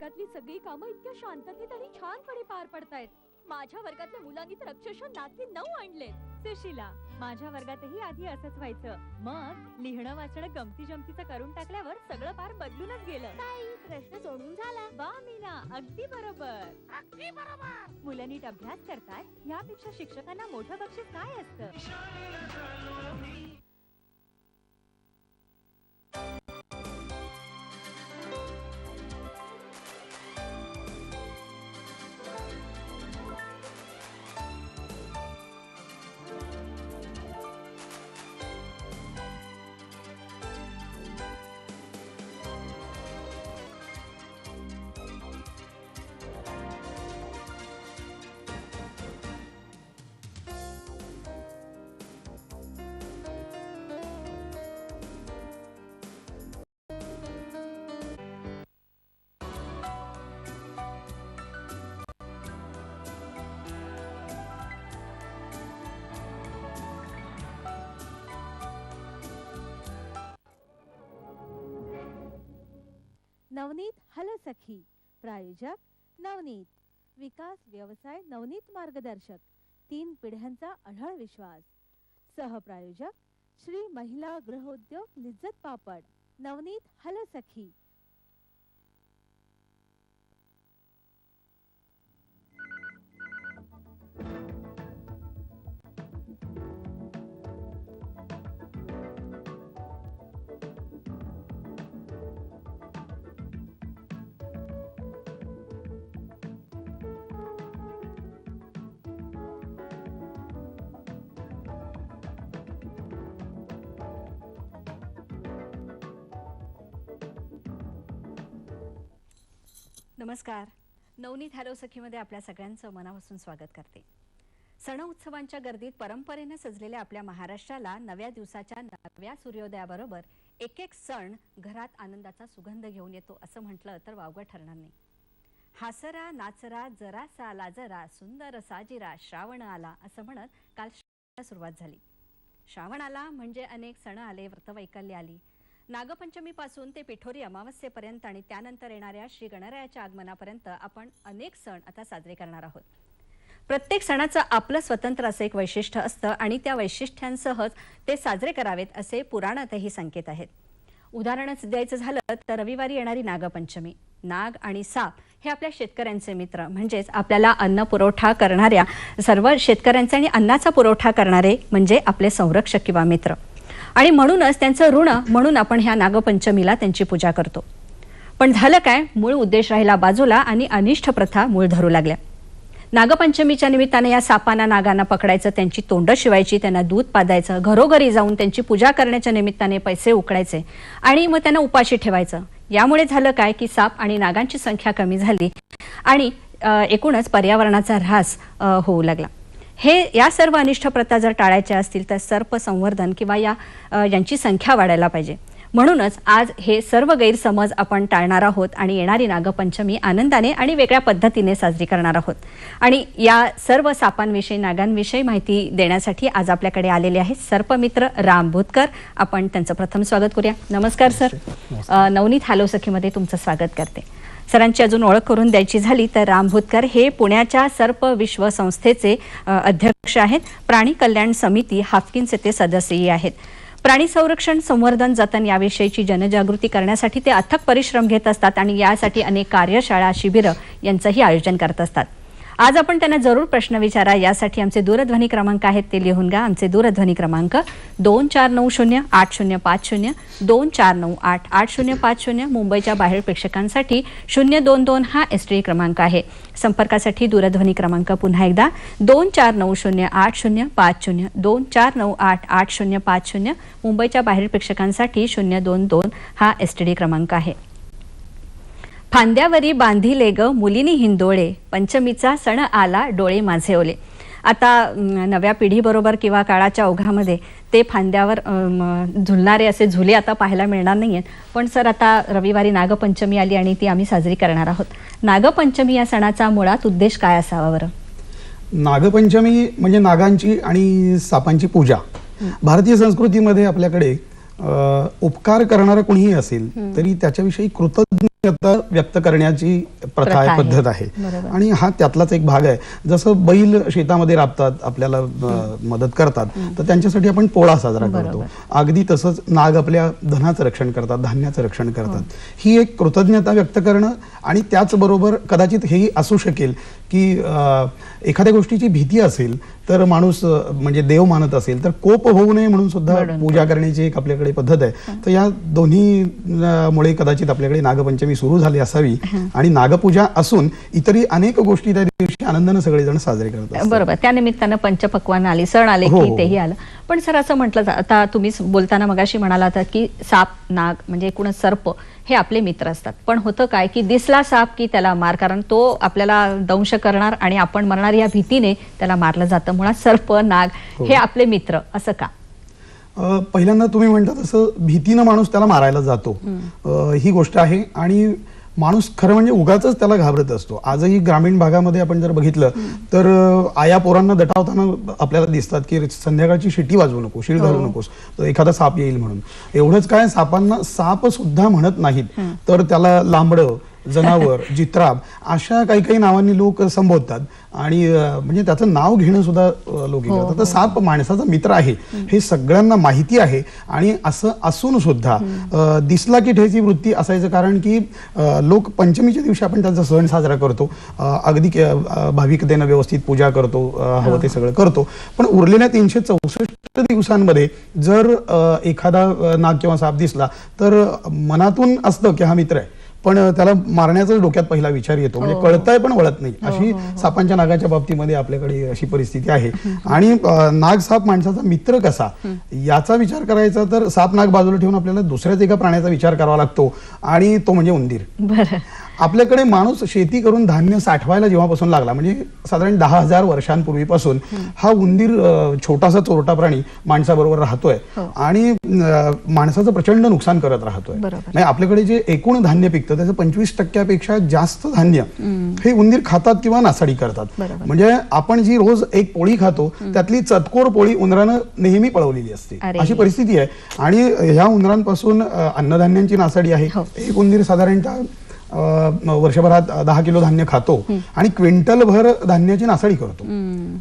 वर्गातली सगळी कामं इतक्या शांततेत आणि छानपणे पार पडतायत. माझ्या वर्गातल्या मुलांनी तर अक्षरशः नाकी 9 आणले. सुशीला, माझ्या वर्गातही आधी असंच व्हायचं. मग लिहिणं वाचणं गमती जमतीचं करून टाकल्यावर सगळं पार बदलूनच गेलं. ताई, प्रश्न सोडून झाला. वा मीना, अगदी बरोबर. मुलं नीट अभ्यास करतात यापेक्षा शिक्षकांना मोठं बक्षीस काय असतं? नवनीत हॅलो सखी. प्रायोजक नवनीत. विकास व्यवसाय नवनीत मार्गदर्शक. 3 पिढ्यांचा अढळ विश्वास. सहप्रायोजक श्री महिला गृहोद्योग लिज्जत पापड. नवनीत हॅलो सखी. नमस्कार. नवनीत हॅलो सखीमध्ये आपल्या सगळ्यांचं मनापासून स्वागत करते. सण उत्सवांच्या गर्दीत परंपरेने सजलेल्या आपल्या महाराष्ट्राला नव्या दिवसाच्या नव्या सूर्योदयाबरोबर एक एक सण घरात आनंदाचा सुगंध घेऊन येतो असं म्हटलं तर वावगं ठरणार नाही. हासरा नाचरा जरा साला जरा सुंदर साजिरा श्रावण आला असं म्हणत काल सुरुवात झाली. श्रावण आला म्हणजे अनेक सण आले, व्रतवैकल्य आली. नागपंचमीपासून ते पिठोरी अमावस्येपर्यंत आणि त्यानंतर येणाऱ्या श्री गणरायाच्या आगमनापर्यंत आपण अनेक सण आता साजरे करणार आहोत. प्रत्येक सणाचं आपलं स्वतंत्र असं एक वैशिष्ट्य असतं आणि त्या वैशिष्ट्यांसहच ते साजरे करावेत असे पुराणातही संकेत आहेत. उदाहरणच द्यायचं झालं तर रविवारी येणारी नागपंचमी. नाग आणि साप हे आपल्या शेतकऱ्यांचे मित्र, म्हणजेच आपल्याला अन्न पुरवठा करणाऱ्या सर्व शेतकऱ्यांचे आणि अन्नाचा पुरवठा करणारे म्हणजे आपले संरक्षक किंवा मित्र. आणि म्हणूनच त्यांचं ऋण म्हणून आपण ह्या नागपंचमीला त्यांची पूजा करतो. पण झालं काय, मूळ उद्देश राहिला बाजूला आणि अनिष्ट प्रथा मूळ धरू लागल्या. नागपंचमीच्या निमित्ताने या सापांना नागांना पकडायचं, त्यांची तोंड शिवायची, त्यांना दूध पाजायचं, घरोघरी जाऊन त्यांची पूजा करण्याच्या निमित्ताने पैसे उकळायचे आणि मग त्यांना उपाशी ठेवायचं. यामुळे झालं काय की साप आणि नागांची संख्या कमी झाली आणि एकूणच पर्यावरणाचा ऱ्हास होऊ लागला. या सर्व अनिष्ट प्रथा जर टाळायच्या असतील तर सर्प संवर्धन किंवा यांची संख्या वाढायला पाहिजे. म्हणूनच आज हे सर्व गैरसमज आपण टाळणार आहोत आणि येणारी नागपंचमी आनंदाने आणि वेगळ्या पद्धतीने साजरी करणार आहोत. आणि या सर्व सापांविषयी नागांविषयी माहिती देण्यासाठी आज आपल्याकडे आलेले आहेत सर्पमित्र राम भूतकर. आपण त्यांचं प्रथम स्वागत करूया. नमस्कार सर. नवनीत हॅलो सखीमध्ये तुमचं स्वागत करते. सरांची अजून ओळख करून द्यायची झाली तर राम भूतकर हे पुण्याच्या सर्प विश्व संस्थेचे अध्यक्ष आहेत. प्राणी कल्याण समिती हाफकिनचे ते सदस्यही आहेत. प्राणी संरक्षण, संवर्धन, जतन याविषयीची जनजागृती करण्यासाठी ते अथक परिश्रम घेत असतात आणि यासाठी अनेक कार्यशाळा, शिबिरं यांचंही आयोजन करत असतात. आज आपण त्यांना जरूर प्रश्न विचारा. यासाठी आमचे दूरध्वनी क्रमांक आहेत ते लिहून घ्या. आमचे दूरध्वनी क्रमांक 2490-8050, 2498-8050. मुंबईच्या बाहेर प्रेक्षकांसाठी 022 हा STD क्रमांक आहे. संपर्कासाठी दूरध्वनी क्रमांक पुन्हा एकदा 2490-8050, 2498-8050. मुंबईच्या बाहेर प्रेक्षकांसाठी 022 हा STD क्रमांक आहे. फांद्यावरी बांधिले ग मुलीनी हिंदोळे, पंचमीचा सण आला डोळे माझे ओले. आता नव्या पिढीबरोबर किंवा काळाच्या ओघामध्ये ते फांद्यावर झुलणारे असे झुले आता पाहायला मिळणार नाहीयेत. पण सर आता रविवारी नागपंचमी आली आणि ती आम्ही साजरी करणार आहोत. नागपंचमी या सणाचा मुळात उद्देश काय असावा बरं? नागपंचमी म्हणजे नागांची आणि सापांची पूजा. भारतीय संस्कृतीमध्ये आपल्याकडे उपकार करणारा कोणीही असेल तरी त्याच्याविषयी कृतज्ञ व्यक्त करण्याची प्रथा आहे, प्रथा आहे. पद्धत आहे. बरोबर. आणि हा त्यातलाच एक भाग आहे. जसं बैल शेतामध्ये राबतात, आपल्याला मदत करतात, तर त्यांच्यासाठी आपण पोळा साजरा करतो. अगदी तसंच नाग आपल्या धनाचं रक्षण करतात, धान्याचं रक्षण करतात. ही एक कृतज्ञता व्यक्त करणं आणि त्याचबरोबर कदाचित हेही असू शकेल की एखाद्या गोष्टीची भीती असेल तर माणूस म्हणजे देव मानत असेल तर कोप होऊ नये म्हणून सुद्धा पूजा करण्याची एक आपल्याकडे पद्धत आहे. तर या दोन्ही मुळे कदाचित आपल्याकडे नागपंचमी सुरू झाली असावी आणि नागपूजा असून इतरही अनेक गोष्टी त्या दिवशी आनंदाने सगळेजण साजरे करतात. बरोबर, त्या निमित्तानं पंचपक्वान्न आली, सण आले हो, की हो. तेही आलं. पण सर असं म्हटलं आता तुम्ही बोलताना मगाशी म्हणाला होता की साप, नाग म्हणजे एकूणच सर्प हे आपले मित्र असतात. पण होतं काय की दिसला साप की त्याला मार, कारण तो आपल्याला दंश करणार आणि आपण मरणार या भीतीने त्याला मारलं जातं. मुळात सर्प, नाग हे आपले मित्र असं का? पहिल्यांदा तुम्ही म्हणता तसं भीतीनं माणूस त्याला मारायला जातो, ही गोष्ट आहे. आणि माणूस खरं म्हणजे उगाचच त्याला घाबरत असतो. आजही ग्रामीण भागामध्ये आपण जर बघितलं तर आया पोरांना दटावताना आपल्याला दिसतात की संध्याकाळची शिटी वाजवू नको, शिळ घालू नकोस, तर एखादा साप येईल म्हणून. एवढंच काय, सापांना साप सुद्धा म्हणत नाहीत, तर त्याला लांबडं, जनावर, जित्राब अशा काही काही नावांनी लोक संबोधतात. आणि म्हणजे त्याचं नाव घेणं सुद्धा लोक करतात. तर साप माणसाचा मित्र आहे हे सगळ्यांना माहिती आहे. आणि असं असून सुद्धा दिसला की ठेची वृत्ती असायचं, कारण की लोक पंचमीच्या दिवशी आपण त्याचा सण साजरा करतो, अगदी भाविकतेनं व्यवस्थित पूजा करतो, हवं ते सगळं करतो. पण उरलेल्या 364 दिवसांमध्ये जर एखादा नाग किंवा साप दिसला तर मनातून असतं की हा मित्र आहे, पण त्याला मारण्याचा डोक्यात पहिला विचार येतो. म्हणजे कळतंय पण वळत नाही. अशी सापांच्या नागाच्या बाबतीमध्ये आपल्याकडे अशी परिस्थिती आहे. आणि नाग साप माणसाचा मित्र कसा याचा विचार करायचा तर साप नाग बाजूला ठेवून आपल्याला दुसऱ्याच एका प्राण्याचा विचार करावा लागतो, आणि तो म्हणजे उंदीर. बरं, आपल्याकडे माणूस शेती करून धान्य साठवायला जेव्हापासून लागला, म्हणजे साधारण 10,000 वर्षांपूर्वीपासून हा उंदीर छोटासा चोरटा प्राणी माणसाबरोबर राहतोय आणि माणसाचं प्रचंड नुकसान करत राहतोय. नाही, आपल्याकडे जे एकूण धान्य पिकतं त्याचं 25% जास्त धान्य हे उंदीर खातात किंवा नासाडी करतात. म्हणजे आपण जी रोज एक पोळी खातो त्यातली चतकोर पोळी उंदरानं नेहमी पळवलेली असते, अशी परिस्थिती आहे. आणि ह्या उंदरांपासून अन्नधान्यांची नासाडी आहे. एक उंदीर साधारणतः वर्षभरात 10 किलो धान्य खातो आणि क्विंटल भर धान्याची नासाडी करतो,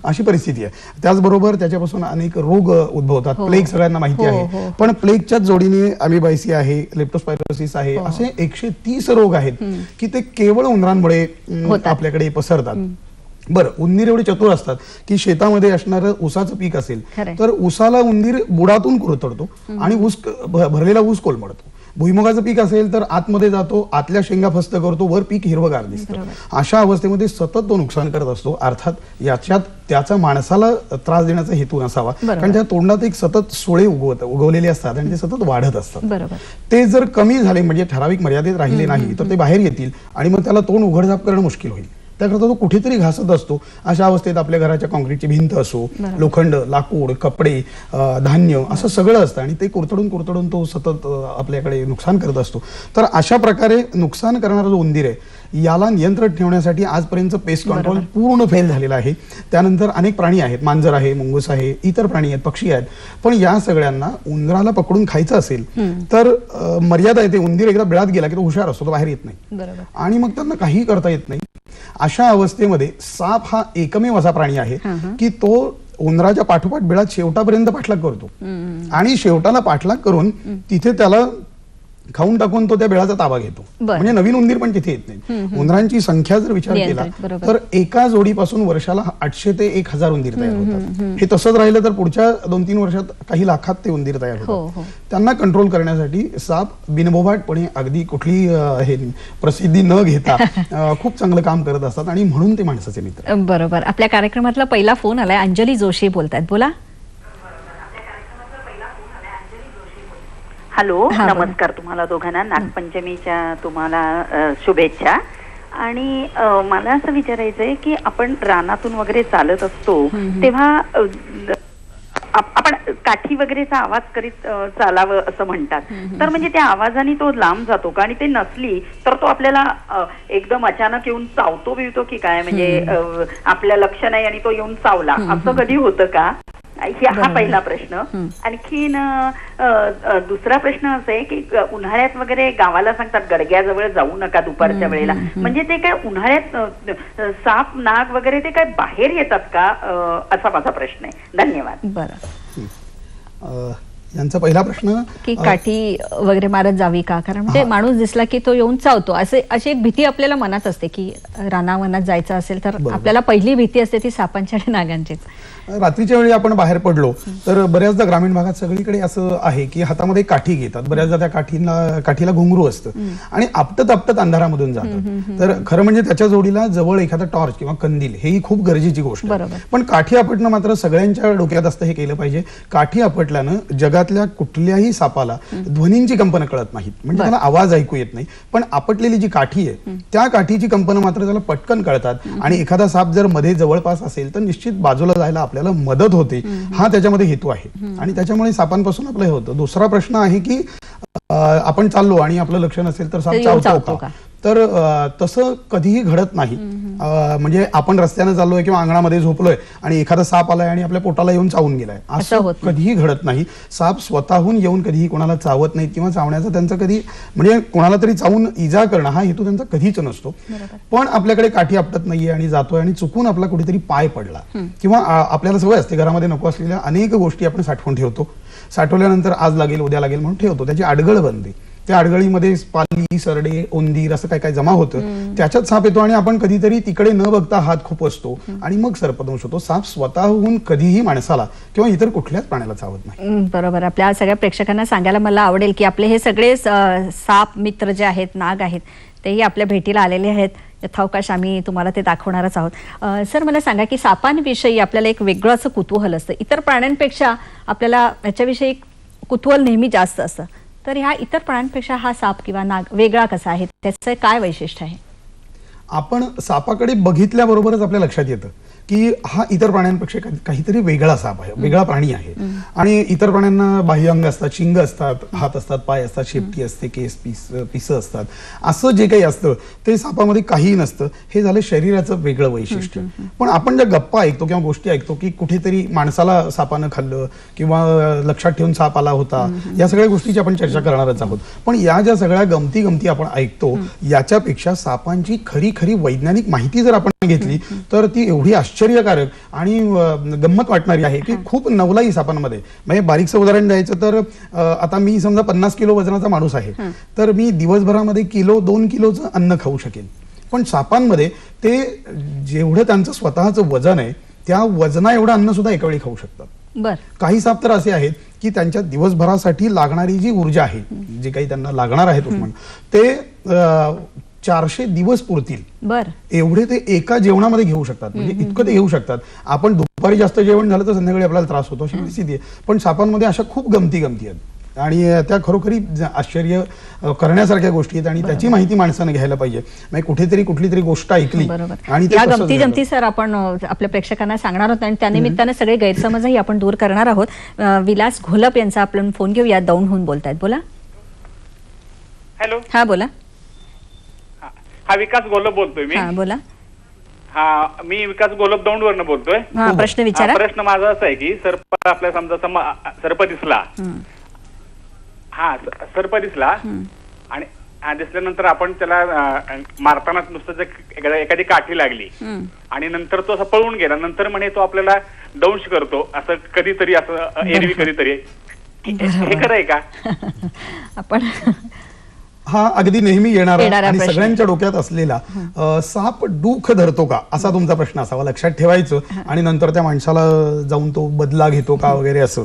अशी परिस्थिती आहे. त्याचबरोबर त्याच्यापासून अनेक रोग उद्भवतात. प्लेग सगळ्यांना माहिती आहे, पण प्लेगच्याच जोडीने अमिबायसी आहे, लेप्टोस्पायरोसिस आहे, असे 130 रोग आहेत की ते केवळ उंदरांमुळे आपल्याकडे पसरतात. बरं, उंदीर एवढे चतुर असतात की शेतामध्ये असणारं ऊसाचं पीक असेल तर ऊसाला उंदीर बुडातून कुरतडतो आणि ऊस भरलेला ऊस कोलमडतो. भुईमुगाचं पीक असेल तर आतमध्ये जातो, आतल्या शेंगा फस्त करतो, वर पीक हिरवगार दिसतं. अशा अवस्थेमध्ये सतत तो नुकसान करत असतो. अर्थात याच्यात त्याचा माणसाला त्रास देण्याचा हेतू नसावा, कारण त्या तोंडात एक सतत सुळे उगवलेले असतात आणि ते सतत वाढत असतात. ते जर कमी झाले, म्हणजे ठराविक मर्यादेत राहिले नाही, तर ते बाहेर येतील आणि मग त्याला तोंड उघडझाप करणं मुश्किल होईल. त्याकरता तो कुठेतरी घासत असतो. अशा अवस्थेत आपल्या घराच्या कॉन्क्रीटची भिंत असो, लोखंड, लाकूड, कपडे, धान्य असं सगळं असतं आणि ते कुरतडून तो सतत आपल्याकडे नुकसान करत असतो. तर अशा प्रकारे नुकसान करणारा जो उंदीर आहे याला नियंत्रण ठेवण्यासाठी आजपर्यंत पेस्ट कंट्रोल पूर्ण फेल झालेला आहे. त्यानंतर अनेक प्राणी आहेत, मांजर आहे, मुंगूस आहे, इतर प्राणी आहेत, पक्षी आहेत. पण या सगळ्यांना उंदराला पकडून खायचं असेल तर मर्यादा येते. उंदीर एकदा बिळात गेला की तो हुशार असतो, तो बाहेर येत नाही आणि मग त्यांना काहीही करता येत नाही. अशा अवस्थेमध्ये साप हा एकमेव असा प्राणी आहे की तो उंदराच्या पाठोपाठ बिळात शेवटापर्यंत पाठलाग करतो आणि शेवटाला पाठलाग करून तिथे त्याला खाऊन टाकून तो त्या बिळाचा ताबा घेतो. म्हणजे नवीन उंदीर पण तिथे येत नाही. उंदरांची संख्या जर विचार केला तर एका जोडीपासून वर्षाला 800 ते 1000 उंदीर तयार होतात. हे तसंच राहिलं तर पुढच्या 2-3 वर्षात काही लाखात ते उंदीर तयार होतात. त्यांना कंट्रोल करण्यासाठी साप बिनबोभाटपणे अगदी कुठली हे प्रसिद्धी न घेता खूप चांगलं काम करत असतात आणि म्हणून ते माणसाचे मित्र. बरोबर. आपल्या कार्यक्रमातला पहिला फोन आलाय. अंजली जोशी बोलतात, बोला. हॅलो, नमस्कार तुम्हाला दोघांना. नागपंचमीच्या तुम्हाला शुभेच्छा. आणि मला असं विचारायचंय की आपण रानातून वगैरे चालत असतो तेव्हा आपण काठी वगैरेचा आवाज करीत चालावं असं म्हणतात. तर म्हणजे त्या आवाजाने तो लांब जातो का? आणि ते नसली तर तो आपल्याला एकदम अचानक येऊन चावतो बिवतो की काय? म्हणजे आपल्या लक्ष नाही आणि तो येऊन चावला, असं कधी होतं का? हा पहिला प्रश्न. आणखीन दुसरा प्रश्न असा आहे की उन्हाळ्यात वगैरे गावाला सांगतात गडग्याजवळ जाऊ नका दुपारच्या वेळेला, म्हणजे ते काय उन्हाळ्यात साप नाग वगैरे ते काय बाहेर येतात का, असा माझा प्रश्न आहे. धन्यवाद. बरं, यांचा पहिला प्रश्न की काठी वगैरे मारत जावी का, कारण ते माणूस दिसला की तो येऊन चावतो, अशी एक भीती आपल्याला मनात असते की रानावनात जायचं असेल तर आपल्याला पहिली भीती असते ती सापांची आणि नागांचीच. रात्रीच्या वेळी आपण बाहेर पडलो तर बऱ्याचदा ग्रामीण भागात सगळीकडे असं आहे की हातामध्ये काठी घेतात, बऱ्याचदा त्या काठीला घुंगरू असतं आणि आपटत आपटत अंधारामधून जातात. तर खरं म्हणजे त्याच्या जोडीला जवळ एखादा टॉर्च किंवा कंदील ही खूप गरजेची गोष्ट आहे. पण काठी आपटणं मात्र सगळ्यांच्या डोक्यात असतं, हे केलं पाहिजे. काठी आपटल्यानं जगातल्या कुठल्याही सापाला ध्वनींची कंपनं कळत नाहीत, म्हणजे त्याला आवाज ऐकू येत नाही. पण आपटलेली जी काठी आहे त्या काठीची कंपनं मात्र त्याला पटकन कळतात आणि एखादा साप जर मध्ये जवळपास असेल तर निश्चित बाजूला जायला आपल्याला मदत होते. हा त्याच्यामध्ये हेतू आहे आणि त्याच्यामुळे सापांपासून आपलं हे होतं. दुसरा प्रश्न आहे की आपण चाललो आणि आपलं लक्ष नसेल तर साप चावतो का, तर तसं कधीही घडत नाही. म्हणजे आपण रस्त्याने चाललोय किंवा अंगणामध्ये झोपलोय आणि एखादा साप आलाय आणि आपल्या पोटाला येऊन चावून गेलाय, असं कधीही घडत नाही. साप स्वतःहून येऊन कधीही कोणाला चावत नाहीत किंवा चावण्याचा त्यांचा कधी म्हणजे कोणाला तरी चावून इजा करणं हा हेतू त्यांचा कधीच नसतो. पण आपल्याकडे काठी आपटत नाहीये आणि जातोय आणि चुकून आपला कुठेतरी पाय पडला किंवा आपल्याला सवय असते घरामध्ये नको असलेल्या अनेक गोष्टी आपण साठवून ठेवतो, साठवल्यानंतर आज लागेल उद्या लागेल म्हणून ठेवतो, त्याची अडगळ बनते. त्या अडगळीमध्ये पाली सरडे उंदीर असं काय काय जमा होतं, त्याच्यात साप येतो आणि आपण कधीतरी तिकडे न बघता हात खुपसतो आणि मग सर्पदंश होतो. साप स्वतःहून कधीही माणसाला किंवा इतर कुठल्याच प्राण्याला चावत नाही. बरोबर. आपल्या सगळ्या प्रेक्षकांना सांगायला मला आवडेल की आपले हे सगळे साप मित्र जे आहेत, नाग आहेत, तेही आपल्या भेटीला आलेले आहेत. यथावकाश आम्ही तुम्हाला ते दाखवणारच आहोत. सर, मला सांगा की सापांविषयी आपल्याला एक वेगळं असं कुतूहल असतं, इतर प्राण्यांपेक्षा आपल्याला याच्याविषयी कुतूहल नेहमी जास्त असतं. तर ह्या इतर प्राण्यांपेक्षा हा साप किंवा नाग वेगळा कसा आहे, त्याचं काय वैशिष्ट्य आहे? आपण सापाकडे बघितल्याबरोबरच आपल्या लक्षात येतं की हा इतर प्राण्यांपेक्षा काहीतरी वेगळा साप आहे, वेगळा प्राणी आहे. आणि इतर प्राण्यांना बाह्यअंग असतात, शिंग असतात, हात असतात, पाय असतात, शेपटी असते, केस पिस असतात, असं जे काही असतं ते सापामध्ये काहीही नसतं. हे झालं शरीराचं वेगळं वैशिष्ट्य. पण आपण ज्या गप्पा ऐकतो किंवा गोष्टी ऐकतो की कुठेतरी माणसाला सापानं खाल्लं किंवा लक्षात ठेवून साप आला होता, या सगळ्या गोष्टीची आपण चर्चा करणारच आहोत. पण या ज्या सगळ्या गमती आपण ऐकतो याच्यापेक्षा सापांची खरी वैज्ञानिक माहिती जर आपण घेतली तर ती एवढी आश्चर्यकारक आणि गंमत वाटणारी आहे की खूप नवलाई सापांमध्ये. म्हणजे बारीकचं उदाहरण द्यायचं तर आता मी समजा 50 किलो वजनाचा माणूस आहे, तर मी दिवसभरामध्ये 1-2 किलोचं अन्न खाऊ शकेन. पण सापांमध्ये ते जेवढं त्यांचं स्वतःचं वजन आहे त्या वजना एवढं अन्न सुद्धा एका वेळी खाऊ शकतात. काही साप तर असे आहेत की त्यांच्या दिवसभरासाठी लागणारी जी ऊर्जा आहे, जे काही त्यांना लागणार आहे उष्ण, ते 400 दिवस पुरतील एवढे ते एका जेवणामध्ये घेऊ शकतात. म्हणजे इतकं ते घेऊ शकतात. आपण दुपारी जास्त जेवण झालं तर संध्याकाळी आपल्याला त्रास होतो, अशी परिस्थिती आहे. पण सापांमध्ये अशा खूप गमती आहेत आणि त्या खरोखरी आश्चर्य करण्यासारख्या गोष्टी आहेत आणि त्याची माहिती माणसाने घ्यायला पाहिजे. म्हणजे कुठली तरी गोष्ट ऐकली आणि या गमती सर आपण आपल्या प्रेक्षकांना सांगणार आहोत आणि त्यानिमित्तानं सगळे गैरसमजही आपण दूर करणार आहोत. विलास घोलप यांचा आपण फोन घेऊया, दौंडहून बोलतायत. बोला. हॅलो. हा बोला. हा विकास गोलप बोलतोय मी. बोला. हा मी विकास गोलप दौंडवरनं बोलतोय. प्रश्न विचारा. प्रश्न माझा असा आहे की सर्प आपल्या समजा सर्प दिसला, सर्प दिसला आणि दिसल्यानंतर आपण त्याला मारताना नुसतं एखादी काठी लागली आणि नंतर तो असं पळून गेला, नंतर म्हणे तो आपल्याला दंश करतो, असं कधीतरी असं एरवी कधीतरी, हे खरं आहे का? आपण हा अगदी नेहमी येणारा आणि सगळ्यांच्या डोक्यात असलेला साप डूख धरतो का असा तुमचा प्रश्न असावा, लक्षात ठेवायचं. आणि नंतर त्या माणसाला जाऊन तो बदला घेतो का वगैरे असं.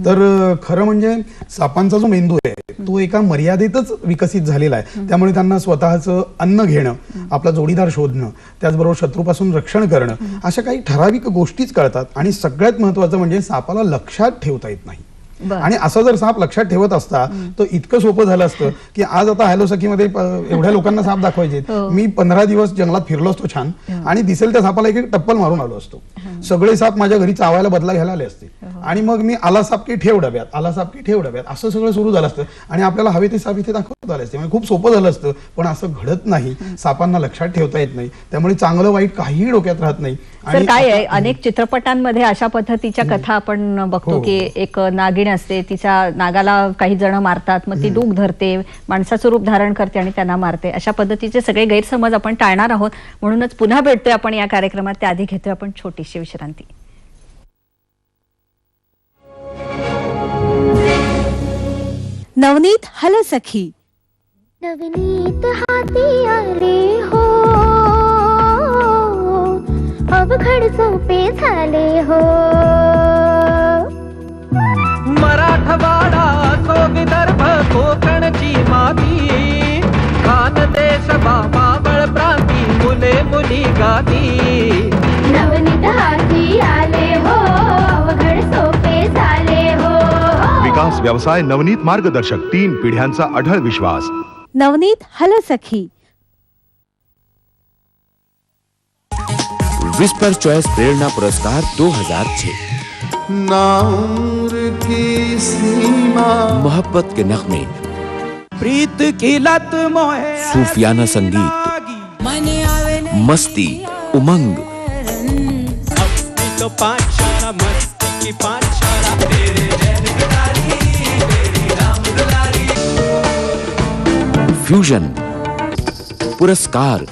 तर खरं म्हणजे सापांचा जो मेंदू आहे तो एका मर्यादेतच विकसित झालेला आहे. त्यामुळे त्यांना स्वतःचं अन्न घेणं, आपला जोडीदार शोधणं, त्याचबरोबर शत्रूपासून रक्षण करणं, अशा काही ठराविक गोष्टीच कळतात. आणि सगळ्यात महत्वाचं म्हणजे सापाला लक्षात ठेवता येत नाही. आणि असं जर साप लक्षात ठेवत असता तर इतकं सोपं झालं असतं की आज आता हॅलो सखीमध्ये एवढ्या लोकांना साप दाखवायचे, मी 15 दिवस जंगलात फिरलो असतो छान आणि दिसेल त्या सापाला एक टप्पल मारून आलो असतो. सगळे साप माझ्या घरी चावायला बदला घ्यायला आले असते. आणि मग मी आला साप की ठेव डब्यात, आला साप की ठेव डब्यात, असं सगळं सुरू झालं असतं आणि आपल्याला हवे ते साप इथे दाखवत आले असते. म्हणजे खूप सोपं झालं असतं, पण असं घडत नाही. सापांना लक्षात ठेवता येत नाही, त्यामुळे चांगलं वाईट काहीही डोक्यात राहत नाही. सर काय आहे, अनेक चित्रपटांमध्ये अशा पद्धतीच्या कथा आपण बघतो की एक नागिण असते, तिच्या नागाला काही जण मारतात, मग ती दूध धरते, माणसाचं रूप धारण करते आणि त्यांना मारते. अशा पद्धतीचे सगळे गैरसमज आपण टाळणार आहोत. म्हणूनच पुन्हा भेटतोय आपण या कार्यक्रमात. त्याआधी घेतोय आपण छोटीशी विश्रांती. नवनीत हल सखी. नवनीत हाती आले हो, अवघड सोपे झाले हो. मराठवाडा असो विदर्भ कोकणची माती, खानदेश मावळ प्रांती मुले मुली गाती. नवनीत हाती आले हो, अवघड सोपे झाले हो. विकास व्यवसाय नवनीत मार्गदर्शक, 3 पिढ्यांचा अढळ विश्वास. नवनीत हल सखी. विस्पर चॉइस प्रेरणा पुरस्कार 2006. मोहब्बत के नगमे, प्रीत की लत मोहे सूफियाना संगीत, मस्ती, उमंग, तो पाठशाला मस्ती की पाठशाला. फ्यूजन पुरस्कार,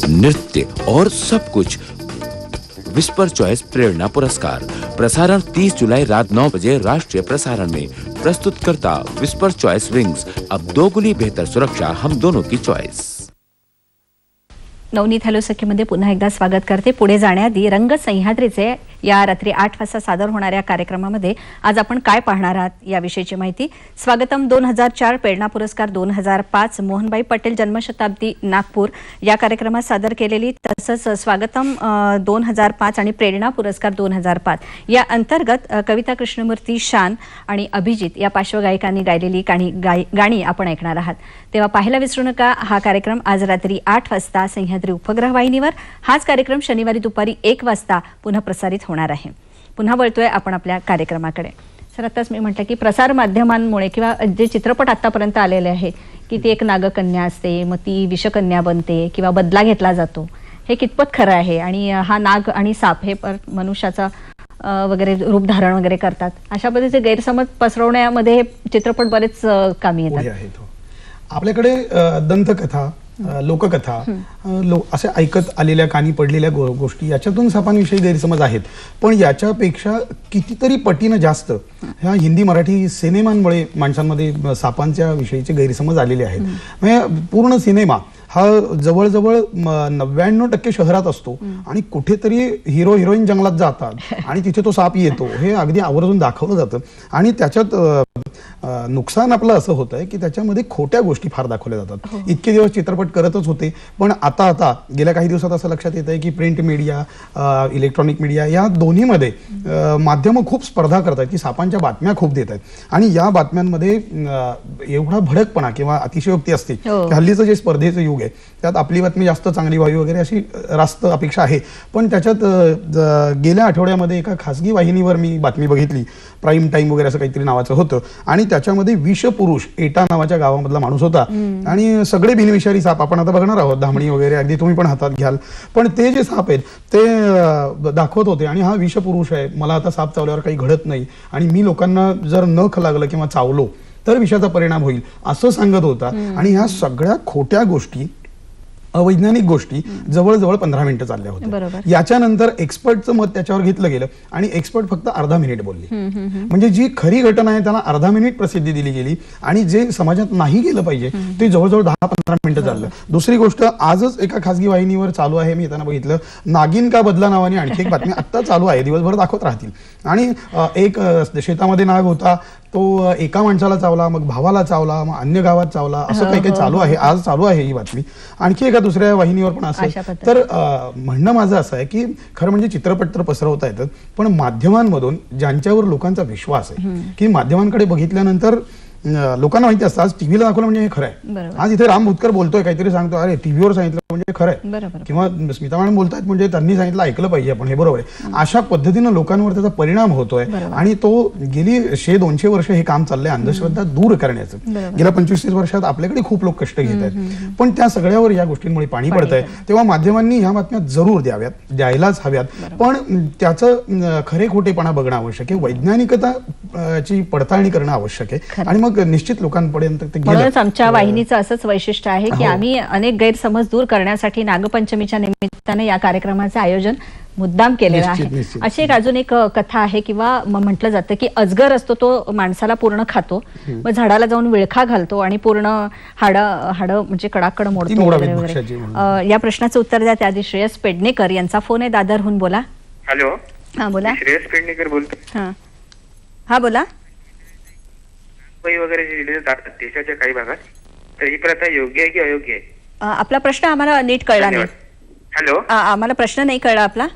नृत्य और सब कुछ. विस्पर चॉइस प्रेरणा पुरस्कार प्रसारण 30 जुलाई रात 9 बजे राष्ट्रीय प्रसारण में. प्रस्तुतकर्ता विस्पर चॉइस विंग्स. अब 2 गुनी बेहतर सुरक्षा, हम दोनों की चॉइस. नवनीत हॅलो सखीमध्ये पुन्हा एकदा स्वागत करते. पुढे जाण्याआधी रंग सह्याद्रीचे या रात्री 8 वाजता सादर होणाऱ्या कार्यक्रमामध्ये आज आपण काय पाहणार आहात याविषयीची माहिती. स्वागतम 2004, प्रेरणा पुरस्कार 2005, मोहनबाई पटेल जन्मशताब्दी नागपूर या कार्यक्रमात सादर केलेली, तसंच स्वागतम 2005 आणि प्रेरणा पुरस्कार 2005 या अंतर्गत कविता कृष्णमूर्ती शान आणि अभिजित या पार्श्वगायकांनी गायलेली गाणी आपण ऐकणार आहात. तेव्हा पाहायला विसरू नका. हा कार्यक्रम आज रात्री 8 वाजता सह्याद्री उपग्रह वाहिनीवर. हाच कार्यक्रम शनिवारी दुपारी 1 वाजता पुन्हा प्रसारित होणार आहे. पुन्हा वळतोय आपण आपल्या कार्यक्रमाकडे. सर, आताच मी म्हटलं की प्रसार माध्यमांमुळे किंवा जे चित्रपट आतापर्यंत आलेले आहे की ती एक नागकन्या असते, मग ती विषकन्या बनते किंवा बदला घेतला जातो, हे कितपत खरं आहे? आणि हा नाग आणि साप हे मनुष्याचा वगैरे रूप धारण वगैरे करतात, अशा पद्धतीचे गैरसमज पसरवण्यामध्ये हे चित्रपट बरेच कामी येतात. आपल्याकडे दंतकथा, लोककथा, असे ऐकत आलेल्या, कानी पडलेल्या गोष्टी, याच्यातून सापांविषयी गैरसमज आहेत. पण याच्यापेक्षा कितीतरी पटीनं जास्त ह्या हिंदी मराठी सिनेमांमुळे माणसांमध्ये सापांच्या विषयीचे गैरसमज आलेले आहेत. म्हणजे पूर्ण सिनेमा हा जवळजवळ 99% शहरात असतो आणि कुठेतरी हिरो हिरोईन जंगलात जातात आणि तिथे तो साप येतो, हे अगदी आवर्जून दाखवलं जातं. आणि त्याच्यात नुकसान आपलं असं होत आहे की त्याच्यामध्ये खोट्या गोष्टी फार दाखवल्या जातात. इतके दिवस चित्रपट करतच होते, पण आता गेल्या काही दिवसात असं लक्षात येत आहे की प्रिंट मीडिया, इलेक्ट्रॉनिक मीडिया या दोन्हीमध्ये माध्यमं खूप स्पर्धा करतात की सापांच्या बातम्या खूप देत आहेत. आणि या बातम्यांमध्ये एवढा भडकपणा किंवा अतिशयोक्ती असते की हल्लीचं जे स्पर्धेचं युग आहे त्यात आपली बातमी जास्त चांगली व्हावी वगैरे अशी रास्त अपेक्षा आहे. पण त्याच्यात गेल्या आठवड्यामध्ये एका खासगी वाहिनीवर मी बातमी बघितली, प्राईम टाइम वगैरे असं काहीतरी नावाचं होतं, आणि त्याच्यामध्ये विषपुरुष एटा नावाच्या गावामधला माणूस होता आणि सगळे बिनविषारी साप आपण आता बघणार आहोत, धामणी वगैरे अगदी तुम्ही पण हातात घ्याल, पण ते जे साप आहेत ते दाखवत होते आणि हा विषपुरुष आहे, मला आता साप चावल्यावर काही घडत नाही आणि मी लोकांना जर नख लागलं किंवा चावलो तर विषाचा परिणाम होईल असं सांगत होता. आणि ह्या सगळ्या खोट्या गोष्टी, अवैज्ञानिक गोष्टी जवळजवळ 15 मिनिटं चालल्या होत्या. याच्यानंतर एक्सपर्टचं मत त्याच्यावर घेतलं गेलं आणि एक्सपर्ट फक्त अर्धा मिनिट बोलली. म्हणजे जी खरी घटना आहे त्याला अर्धा मिनिट प्रसिद्धी दिली गेली आणि जे समाजात नाही गेलं पाहिजे ते जवळजवळ 10-15 मिनिटं चाललं. दुसरी गोष्ट, आजच एका खासगी वाहिनीवर चालू आहे, मी येताना बघितलं, नागिन का बदला नावाने आणखी एक बातमी आत्ता चालू आहे, दिवसभर दाखवत राहतील. आणि एक शेतामध्ये नाग होता, तो एका माणसाला चावला, मग भावाला चावला, मग अन्य गावात चावला, असं काही काही चालू आहे, आज चालू आहे ही बातमी. आणखी एका दुसऱ्या वाहिनीवर पण असेल. तर म्हणणं माझं असं आहे की खरं म्हणजे चित्रपट तर पसरवता येतात, पण माध्यमांमधून ज्यांच्यावर लोकांचा विश्वास आहे की माध्यमांकडे बघितल्यानंतर लोकांना माहिती असतं, आज टीव्हीला दाखवलं म्हणजे हे खरं आहे, आज इथे राम भुतकर बोलतोय, काहीतरी सांगतो, अरे टीव्हीवर सांगितलं म्हणजे खरं आहे. बरोबर. किंवा स्मिता मॅडम बोलतात म्हणजे त्यांनी सांगितलं ऐकलं पाहिजे आपण, हे बरोबर आहे. अशा पद्धतीनं लोकांवर त्याचा परिणाम होतोय आणि तो गेली 100-200 वर्ष हे काम चाललंय अंधश्रद्धा दूर करण्याचं. गेल्या 25-30 वर्षात आपल्याकडे खूप लोक कष्ट घेत आहेत, पण त्या सगळ्यावर या गोष्टींमुळे पाणी पडतंय. तेव्हा माध्यमांनी ह्या बातम्या जरूर द्याव्यात, द्यायलाच हव्यात, पण त्याचं खरे खोटेपणा बघणं आवश्यक आहे, वैज्ञानिकता ची पडताळणी करणं आवश्यक आहे आणि मग निश्चित लोकांपर्यंत ते म्हणूनच आमच्या वाहिनीचं असंच वैशिष्ट्य आहे की आम्ही अनेक गैरसमज दूर करण्यासाठी नागपंचमीच्या निमित्ताने या कार्यक्रमाचं आयोजन मुद्दाम केलेलं आहे. अशी एक अजून एक कथा आहे किंवा म्हटलं जातं की अजगर असतो तो माणसाला पूर्ण खातो, मग झाडाला जाऊन विळखा घालतो आणि पूर्ण हाड म्हणजे कडाकड मोडतो वगैरे वगैरे. या प्रश्नाचं उत्तर द्या त्याआधी श्रेयस पेडणेकर यांचा फोन आहे दादरहून. बोला. हॅलो. हा बोला. श्रेयस पेडणेकर बोलतो. हा बोला. वगैरे दिले जातात देशाच्या काही भागात, तर ही प्रथा योग्य आहे की अयोग्य आहे? आपला प्रश्न आम्हाला नीट कळला नाही. हॅलो. आम्हाला प्रश्न नाही कळला आपला.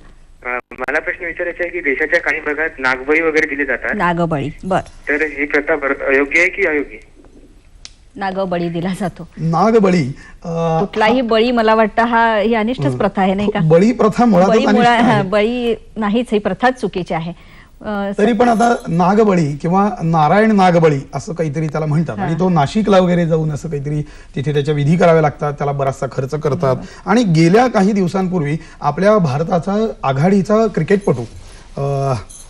मला प्रश्न विचारायचा आहे की देशाच्या काही भागात नागबळी वगैरे दिले जातात. नागबळी, बर. तर ही प्रथा अयोग्य आहे की अयोग्य? नागबळी दिला जातो. नागबळी कुठलाही बळी मला वाटतं ही अनिष्टच प्रथा आहे नाही का? बळी प्रथा मुळात बळी नाहीच, ही प्रथाच चुकीची आहे. तरी पण आता नागबळी किंवा नारायण नागबळी असं काहीतरी त्याला म्हणतात आणि तो नाशिकला वगैरे जाऊन असं काहीतरी तिथे त्याच्या विधी करावे लागतात, त्याला बराचसा खर्च करतात. आणि गेल्या काही दिवसांपूर्वी आपल्या भारताचा आघाडीचा क्रिकेटपटू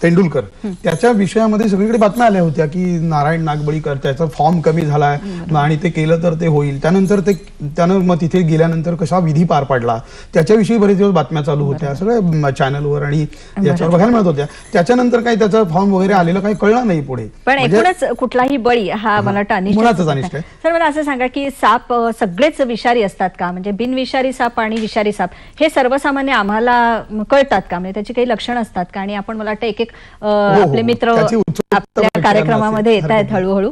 तेंडुलकर त्याच्या विषयामध्ये सगळीकडे बातम्या आल्या होत्या की नारायण नागबळीकर त्याचा फॉर्म कमी झालाय आणि ते केलं तर ते होईल. त्यानंतर त्यानं मग तिथे गेल्यानंतर कसा विधी पार पाडला त्याच्याविषयी बरेच दिवस बातम्या चालू होत्या सगळ्या चॅनलवर आणि याच्यावर बघायला मिळत होत्या. त्याच्यानंतर काही त्याचा फॉर्म वगैरे आलेलं काही कळलं नाही पुढे. पण एकूणच कुठलाही बळी हा मला वाटतं अनिष्ट आहे. सर मला असं सांगा की साप सगळेच विषारी असतात का? म्हणजे बिनविषारी साप आणि विषारी साप हे सर्वसामान्य आम्हाला कळतात का? म्हणजे त्याची काही लक्षणं असतात का? आणि आपण मला वाटतं एक आपले मित्र आपल्या कार्यक्रमामध्ये येत आहेत हळूहळू.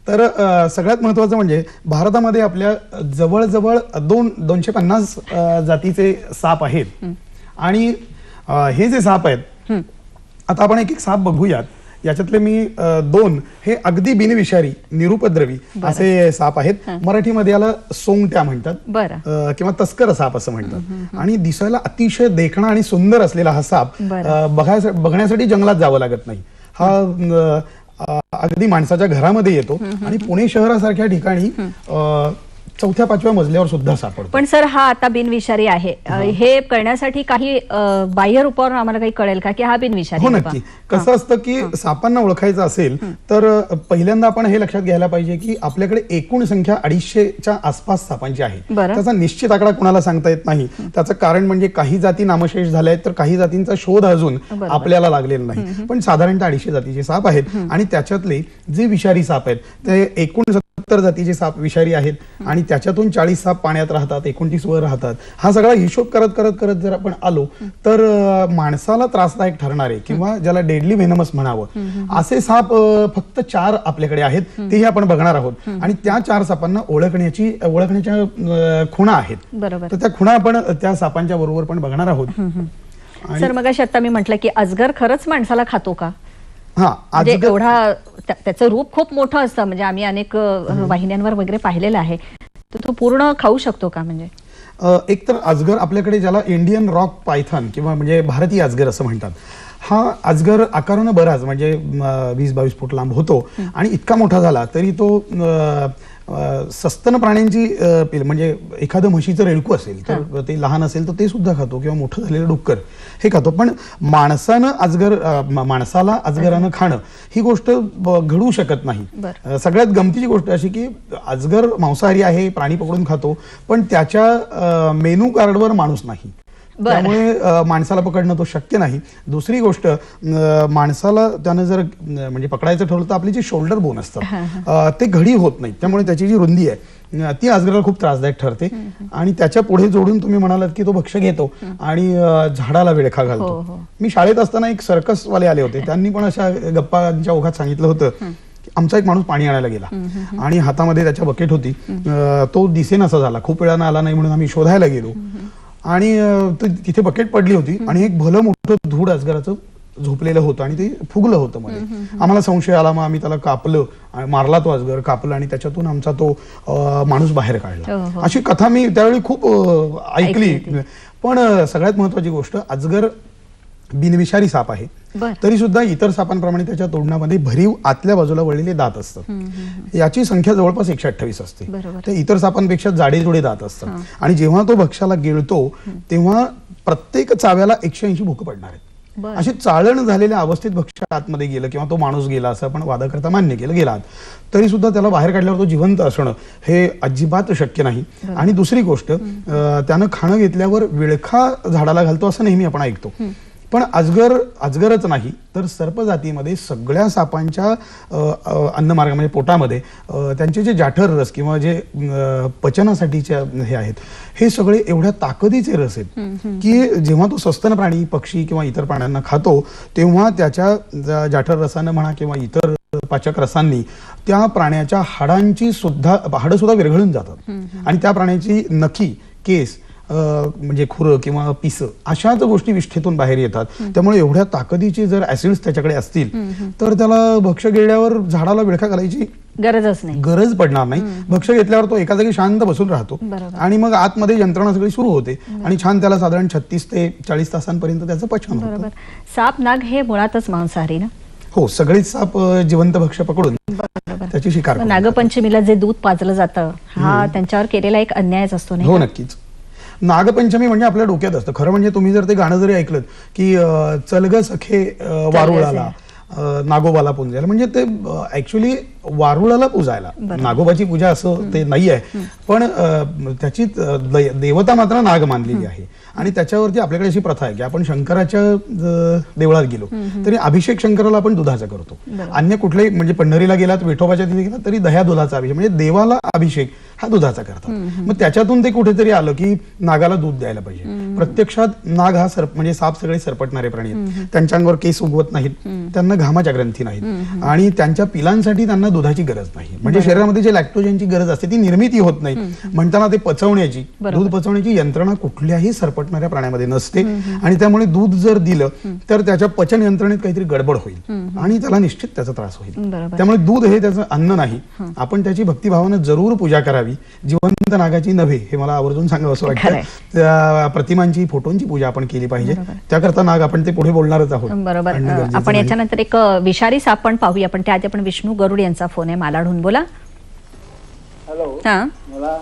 तर सगळ्यात महत्वाचं म्हणजे भारतामध्ये आपल्या जवळजवळ 250 जातीचे साप आहेत आणि हे जे साप आहेत आता आपण एक एक साप बघूयात. याच्यातले मी 2 हे अगदी बिनविषारी निरुपद्रवी असे साप आहेत. मराठीमध्ये याला सोंगट्या म्हणतात किंवा तस्कर साप असं म्हणतात. आणि दिसायला अतिशय देखणा आणि सुंदर असलेला हा साप बघण्यासाठी जंगलात जावं लागत नाही. हा अगदी माणसाच्या घरामध्ये येतो आणि पुणे शहरासारख्या ठिकाणी 4-5व्या मजल्यावर सुद्धा सापडतो. पण सर हा आता बिनविषारी आहे हे कळण्यासाठी काही बाह्य रूपावर आम्हाला काही कळेल का की हा बिनविषारी? हो नक्की. कसं असतं की सापांना ओळखायचं असेल तर पहिल्यांदा आपण हे लक्षात घ्यायला पाहिजे की आपल्याकडे एकूण संख्या 250च्या आसपास सापांची आहे. त्याचा निश्चित आकडा कुणाला सांगता येत नाही. त्याचं कारण म्हणजे काही जाती नामशेष झाल्या आहेत तर काही जातींचा शोध अजून आपल्याला लागलेला नाही. पण साधारणतः 250 जातीचे साप आहेत आणि त्याच्यातले जे विषारी साप आहेत ते एकूण 70 जातीचे साप विषारी आहेत आणि त्याच्यातून 40 साप पाण्यात राहतात, 29 वर राहतात. हा सगळा हिशोब करत करत करत जर आपण आलो तर माणसाला त्रासदायक ठरणारे किंवा ज्याला डेडली व्हेनमस म्हणावं असे साप फक्त 4 आपल्याकडे आहेत. तेही आपण बघणार आहोत आणि त्या 4 सापांना ओळखण्याच्या खुणा आहेत. तर त्या खुणा आपण त्या सापांच्या बरोबर पण बघणार आहोत. सर मगाशी आता मी म्हटलं की अजगर खरंच माणसाला खातो का? म्हणजे एवढा त्याचं रूप खूप मोठं असतं, म्हणजे आम्ही अनेक वाहिन्यांवर वगैरे पाहिलेलं आहे. तर तो पूर्ण खाऊ शकतो का? म्हणजे एकतर अजगर आपल्याकडे ज्याला इंडियन रॉक पायथन किंवा म्हणजे भारतीय अजगर असं म्हणतात. हा अजगर आकारानं बराच म्हणजे 20-22 फूट लांब होतो आणि इतका मोठा झाला तरी तो सस्तन प्राण्यांची म्हणजे एखादं म्हशीचं रेळकू असेल तर ते लहान असेल तर ते सुद्धा खातो किंवा मोठं झालेलं डुक्कर हे खातो. पण माणसाला अजगरानं खाणं ही गोष्ट घडू शकत नाही. सगळ्यात गमतीची गोष्ट अशी की अजगर मांसाहारी आहे, प्राणी पकडून खातो, पण त्याच्या मेनू कार्डवर माणूस नाही. त्यामुळे माणसाला पकडणं तो शक्य नाही. दुसरी गोष्ट माणसाला त्यानं जर म्हणजे पकडायचं ठरवलं तर आपली जी शोल्डर बोन असतं ते घडी होत नाही. त्यामुळे त्याची जी रुंदी आहे ती अजगराला खूप त्रासदायक ठरते आणि त्याच्या पुढे जोडून तुम्ही म्हणालात की तो भक्ष्य घेतो आणि झाडाला विळखा घालतो. मी शाळेत असताना एक सर्कस वाले आले होते, त्यांनी पण अशा गप्पांच्या ओघात सांगितलं होतं. आमचा एक माणूस पाणी आणायला गेला आणि हातामध्ये त्याच्या बकेट होती, तो दिसेनासा झाला. खूप वेळानं आला नाही म्हणून आम्ही शोधायला गेलो आणि तिथे बकेट पडली होती आणि एक भलं मोठं धूड अजगराचं झोपलेलं होतं आणि ते फुगलं होतं मध्ये. आम्हाला संशय आला, मग आम्ही त्याला कापलं, मारला तो अजगर, कापलं आणि त्याच्यातून आमचा तो माणूस बाहेर काढला. अशी कथा मी त्यावेळी खूप ऐकली. पण सगळ्यात महत्वाची गोष्ट, अजगर बिनविषारी साप आहे, तरी सुद्धा इतर सापांप्रमाणे त्याच्या तोंडामध्ये भरीव आतल्या बाजूला वळलेले दात असतात. याची संख्या जवळपास 128 असते. ते इतर सापांपेक्षा जाडेजोडे दात असतात. आणि जेव्हा तो भक्ष्याला गिळतो तेव्हा प्रत्येक चाव्याला 180 भुकं पडणार आहेत. अशी चाळण झालेल्या अवस्थेत भक्ष्य आतमध्ये गेलं किंवा तो माणूस गेला असं आपण वादाकरता मान्य केलं, गेला आत, तरी सुद्धा त्याला बाहेर काढल्यावर तो जिवंत असणं हे अजिबात शक्य नाही. आणि दुसरी गोष्ट, त्यानं खाणं घेतल्यावर विळखा झाडाला घालतो असं नेहमी आपण ऐकतो. पण अजगरच नाही तर सर्पजातीमध्ये सगळ्या सापांच्या अन्नमार्ग म्हणजे पोटामध्ये त्यांचे जे जाठर रस किंवा जे पचनासाठीचे हे आहेत, हे सगळे एवढ्या ताकदीचे रस आहेत की जेव्हा तो सस्तन प्राणी, पक्षी किंवा इतर प्राण्यांना खातो तेव्हा त्याच्या जाठर रसानं म्हणा किंवा इतर पाचक रसांनी त्या प्राण्याच्या हाडांची हाडं सुद्धा विरघळून जातात. आणि त्या प्राण्याची नखी, केस म्हणजे खुरं किंवा पिस अशाच गोष्टी विष्ठेतून बाहेर येतात. त्यामुळे एवढ्या ताकदीचे जर ऍसिड्स त्याच्याकडे असतील तर त्याला भक्ष्य गिळल्यावर झाडाला विळखा घालायची गरज पडणार नाही. भक्ष्य घेतल्यावर तो एका जागी शांत बसून राहतो आणि मग आतमध्ये यंत्रणा सगळी सुरू होते आणि छान त्याला साधारण 36 ते 40 तासांपर्यंत त्याचं पचन होतं. साप, नाग हे मुळातच मांसाहारी ना? हो, सगळेच साप जिवंत भक्ष्य पकडून त्याची शिकार करतात. नागपंचमीला जे दूध पाजलं जातं हा त्यांच्यावर केलेला एक अन्यायच असतो नाही? हो, नक्कीच. नागपंचमी म्हणजे आपल्या डोक्यात असतं. खरं म्हणजे तुम्ही जर ते गाणं जरी ऐकलं की चल ग सखे वारुळाला, नागोबाला पूजायला, म्हणजे ते ऍक्च्युली वारुळाला पूजायला, नागोबाची पूजा असं ते नाही आहे. पण त्याची देवता मात्र नाग मानलेली आहे. आणि त्याच्यावरती आपल्याकडे अशी प्रथा आहे की आपण शंकराच्या देवळात गेलो तरी अभिषेक शंकराला आपण दुधाचा करतो. अन्य कुठल्याही म्हणजे पंढरीला गेलात, विठोबाच्या तिथे गेलात तरी दह्या दुधाचा अभिषेक, म्हणजे देवाला अभिषेक हा दुधाचा करतात. मग त्याच्यातून ते कुठेतरी आलं की नागाला दूध द्यायला पाहिजे. प्रत्यक्षात नाग हा म्हणजे साप सगळे सरपटणारे प्राणी आहेत. त्यांच्या अंगावर केस उगवत नाहीत, त्यांना घामाच्या ग्रंथी नाहीत आणि त्यांच्या पिलांसाठी त्यांना दुधाची गरज नाही. म्हणजे शरीरामध्ये जे लॅक्टोजनची गरज असते ती निर्मिती होत नाही. म्हणताना ते पचवण्याची, दूध पचवण्याची यंत्रणा कुठल्याही सरपटणाऱ्या प्राण्यामध्ये नसते. आणि त्यामुळे दूध जर दिलं तर त्याच्या पचन यंत्रणेत काहीतरी गडबड होईल आणि त्याला निश्चित त्याचा त्रास होईल. त्यामुळे दूध हे त्याचं अन्न नाही. आपण त्याची भक्तिभावानं जरूर पूजा करावी. जिवंत नागाची नव्हे, हे मला आवर्जून सांगावं असं वाटतं. त्या प्रतिमांची, फोटोंची पूजा आपण केली पाहिजे. त्याकरता नाग आपण ते पुढे बोलणारच आहोत. बरोबर. आपण याच्यानंतर एक विषारी साप पण पाहूया, पण त्याआधी आपण विष्णू गरुड यांचा फोन आहे मालाडहून. बोला. हॅलो. हा,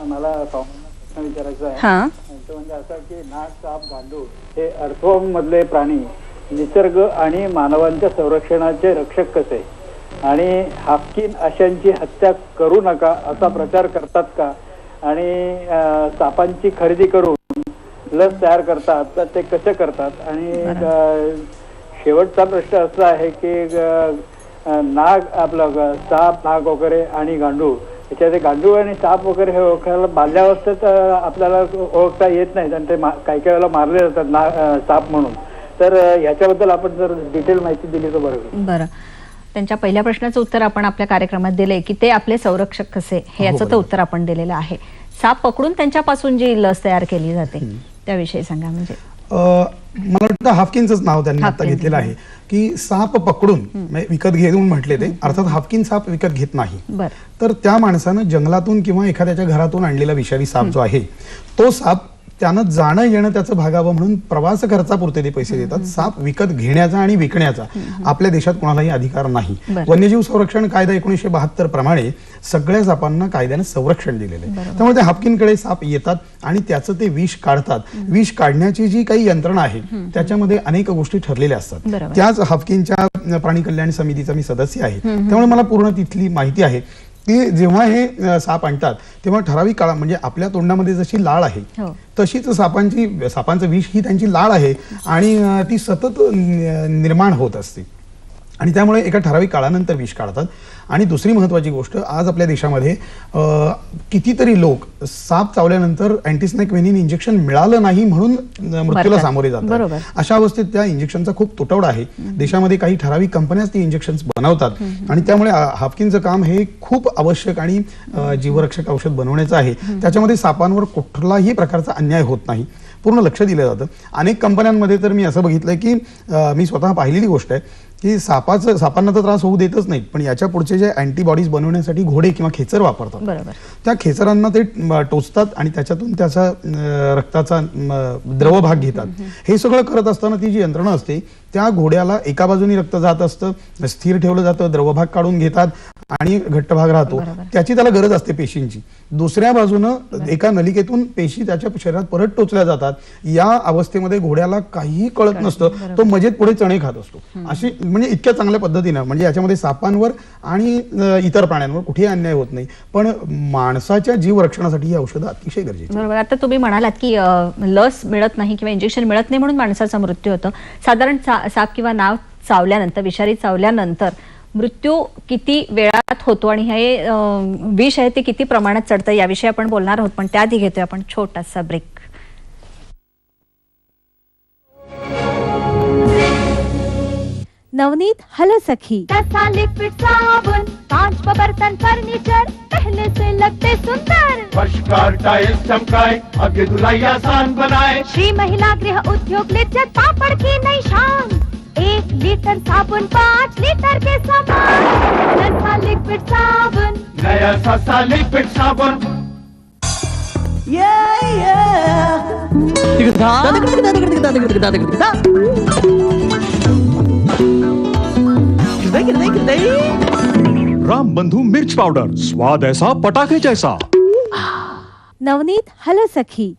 मला प्रश्न विचारायचा आहे. हा, म्हणजे असं की नाग, साप, गांडूळ हे अर्थवॉर्म मधले प्राणी निसर्ग आणि मानवांच्या संरक्षणाचे रक्षक कसे, आणि हाफकिन अशांची हत्या करू नका असा प्रचार करतात का, आणि सापांची खरेदी करून लस तयार करतात तर ते कसे करतात. आणि शेवटचा प्रश्न असा आहे की नाग, आपलं साप, नाग वगैरे आणि गांडूळ, त्याच्यात गांडूळ आणि साप वगैरे हे ओळखायला बाल्यावस्थेत आपल्याला ओळखता येत नाहीत आणि ते काही काही वेळेला मारले जातात साप म्हणून. तर ह्याच्याबद्दल आपण जर डिटेल माहिती दिली तर बरं. बरं. त्यांच्या पहिल्या प्रश्नाचं उत्तर आपण आपल्या कार्यक्रमात दिलंय की ते आपले संरक्षक कसे, हे याचं तर उत्तर आपण दिलेलं आहे. साप पकडून त्यांच्यापासून जी लस तयार केली जाते त्याविषयी सांगा. म्हणजे मला वाटतं हाफकिनचंच नाव त्यांनी आता घेतलेलं आहे की साप पकडून विकत घेऊन म्हटले ते. अर्थात हाफकिन साप विकत घेत नाही, तर त्या माणसानं जंगलातून किंवा एखाद्याच्या घरातून आणलेला विषारी साप जो आहे तो साप त्यानं जाणं येणं त्याचं भागावं म्हणून प्रवास खर्चापुरते ते पैसे देतात. साप विकत घेण्याचा आणि विकण्याचा आपल्या देशात कोणालाही अधिकार नाही. वन्यजीव संरक्षण कायदा 1972 प्रमाणे सगळ्या सापांना कायद्याने संरक्षण दिलेलं आहे. त्यामुळे ते हाफकिनकडे साप येतात आणि त्याचं ते विष काढतात. विष काढण्याची जी काही यंत्रणा आहे त्याच्यामध्ये अनेक गोष्टी ठरलेल्या असतात. त्याच हाफकिनच्या प्राणी कल्याण समितीचा मी सदस्य आहे, त्यामुळे मला पूर्ण तिथली माहिती आहे की जेव्हा हे साप आणतात तेव्हा ठराविक काळा, म्हणजे आपल्या तोंडामध्ये जशी लाळ आहे तशीच सापांचं विष ही त्यांची लाळ आहे आणि ती सतत निर्माण होत असते आणि त्यामुळे एका ठराविक काळानंतर विष काढतात. आणि दुसरी महत्वाची गोष्ट, आज आपल्या देशामध्ये कितीतरी लोक साप चावल्यानंतर अँटीस्नेक व्हेनिन इंजेक्शन मिळालं नाही म्हणून मृत्यूला सामोरे जातात. अशा अवस्थेत त्या इंजेक्शनचा खूप तुटवडा आहे. देशामध्ये काही ठराविक कंपन्याच ती इंजेक्शन बनवतात आणि त्यामुळे हाफकिनचं काम हे खूप आवश्यक आणि जीवरक्षक औषध बनवण्याचं आहे. त्याच्यामध्ये सापांवर कुठलाही प्रकारचा अन्याय होत नाही. पूर्ण लक्ष दिलं जातं. अनेक कंपन्यांमध्ये तर मी असं बघितलंय की मी स्वतः पाहिलेली गोष्ट आहे की सापांना तर त्रास होऊ देतच नाहीत, पण याच्या पुढचे जे अँटीबॉडीज बनवण्यासाठी घोडे किंवा खेचर वापरतात, बरोबर, त्या खेचरांना ते टोचतात आणि त्याच्यातून त्याचा रक्ताचा द्रव भाग घेतात. हे सगळं करत असताना ती जी यंत्रणा असते त्या घोड्याला एका बाजूनी रक्त जात असतं, स्थिर ठेवलं जातं, द्रवभाग काढून घेतात आणि घट्ट भाग राहतो. त्याची त्याला गरज असते पेशींची. दुसऱ्या बाजूनं एका नलिकेतून पेशी त्याच्या शरीरात परत टोचल्या जातात. या अवस्थेमध्ये घोड्याला काहीही कळत नसतं, तो मजेत पुढे चणे खात असतो. अशी म्हणजे इतक्या चांगल्या पद्धतीनं, म्हणजे याच्यामध्ये सापांवर आणि इतर प्राण्यांवर कुठेही अन्याय होत नाही, पण माणसाच्या जीव रक्षणासाठी ही औषधं अतिशय गरजेची. बरोबर. आता तुम्ही म्हणालात की लस मिळत नाही किंवा इंजेक्शन मिळत नाही म्हणून माणसाचा मृत्यू होतो. साधारण साप किंवा नाव चावल्यानंतर, विषारी चावल्यानंतर मृत्यू किती वेळात होतो आणि हे विष आहे ते किती प्रमाणात चढतं याविषयी आपण बोलणार आहोत, पण त्याआधी घेतोय आपण छोटासा ब्रेक. नवनीत हलो सखी. कसा लिक्विड साबुन, कांच व बर्तन फर्नीचर पहले से लगते सुंदर, परिष्कार टाइल्स चमकाए, अब ये धुलाई आसान बनाए. श्री महिला गृह उद्योग लिज्जत पापड़ की नई शान, 1 लीटर साबुन 5 लीटर के समान, कसा लिक्विड साबुन, नया सस्ता लिक्विड साबुन. राम बंधु मिर्च पाउडर, स्वाद ऐसा पटाखे जैसा. नवनीत हलो सखी.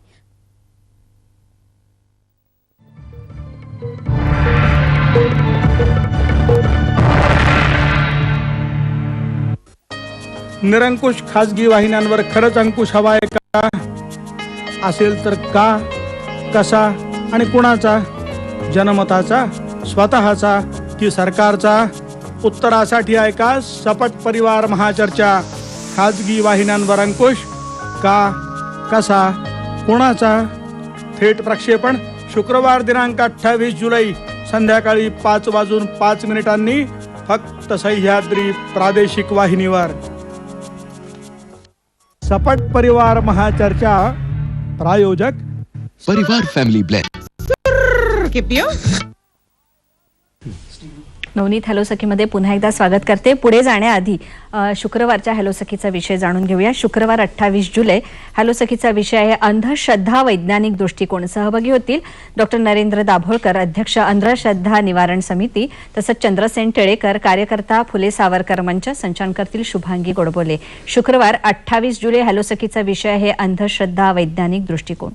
निरंकुश खाजगी वाहिन्यांवर खरंच अंकुश हवाय का? असेल तर का, कसा आणि कुणाचा? जनमताचा, स्वतःचा की सरकारचा? उत्तरासाठी ऐका सपट परिवार महाचर्चा. खाजगी वाहिन्यांवर अंकुश, का, कसा, कुणाचा? थेट प्रक्षेपण शुक्रवार दिनांक 28 जुलै संध्याकाळी 5:05 फक्त सह्याद्री प्रादेशिक वाहिनीवर. सपट परिवार महाचर्चा, प्रायोजक परिवार फॅमिली ब्लेंड. नवनीत हॅलो सखीमध्ये पुन्हा एकदा स्वागत करते. पुढे जाण्याआधी शुक्रवारच्या हॅलो सखीचा विषय जाणून घेऊया. शुक्रवार 28 जुलै हॅलो सखीचा विषय आहे अंधश्रद्धा वैज्ञानिक दृष्टिकोन. सहभागी होतील डॉक्टर नरेंद्र दाभोळकर, अध्यक्ष अंधश्रद्धा निवारण समिती, तसंच चंद्रसेन टिळेकर, कार्यकर्ता फुले सावरकर मंच, संचालन करतील शुभांगी गोडबोले. शुक्रवार 28 जुलै हॅलो सखीचा विषय आहे अंधश्रद्धा वैज्ञानिक दृष्टिकोन.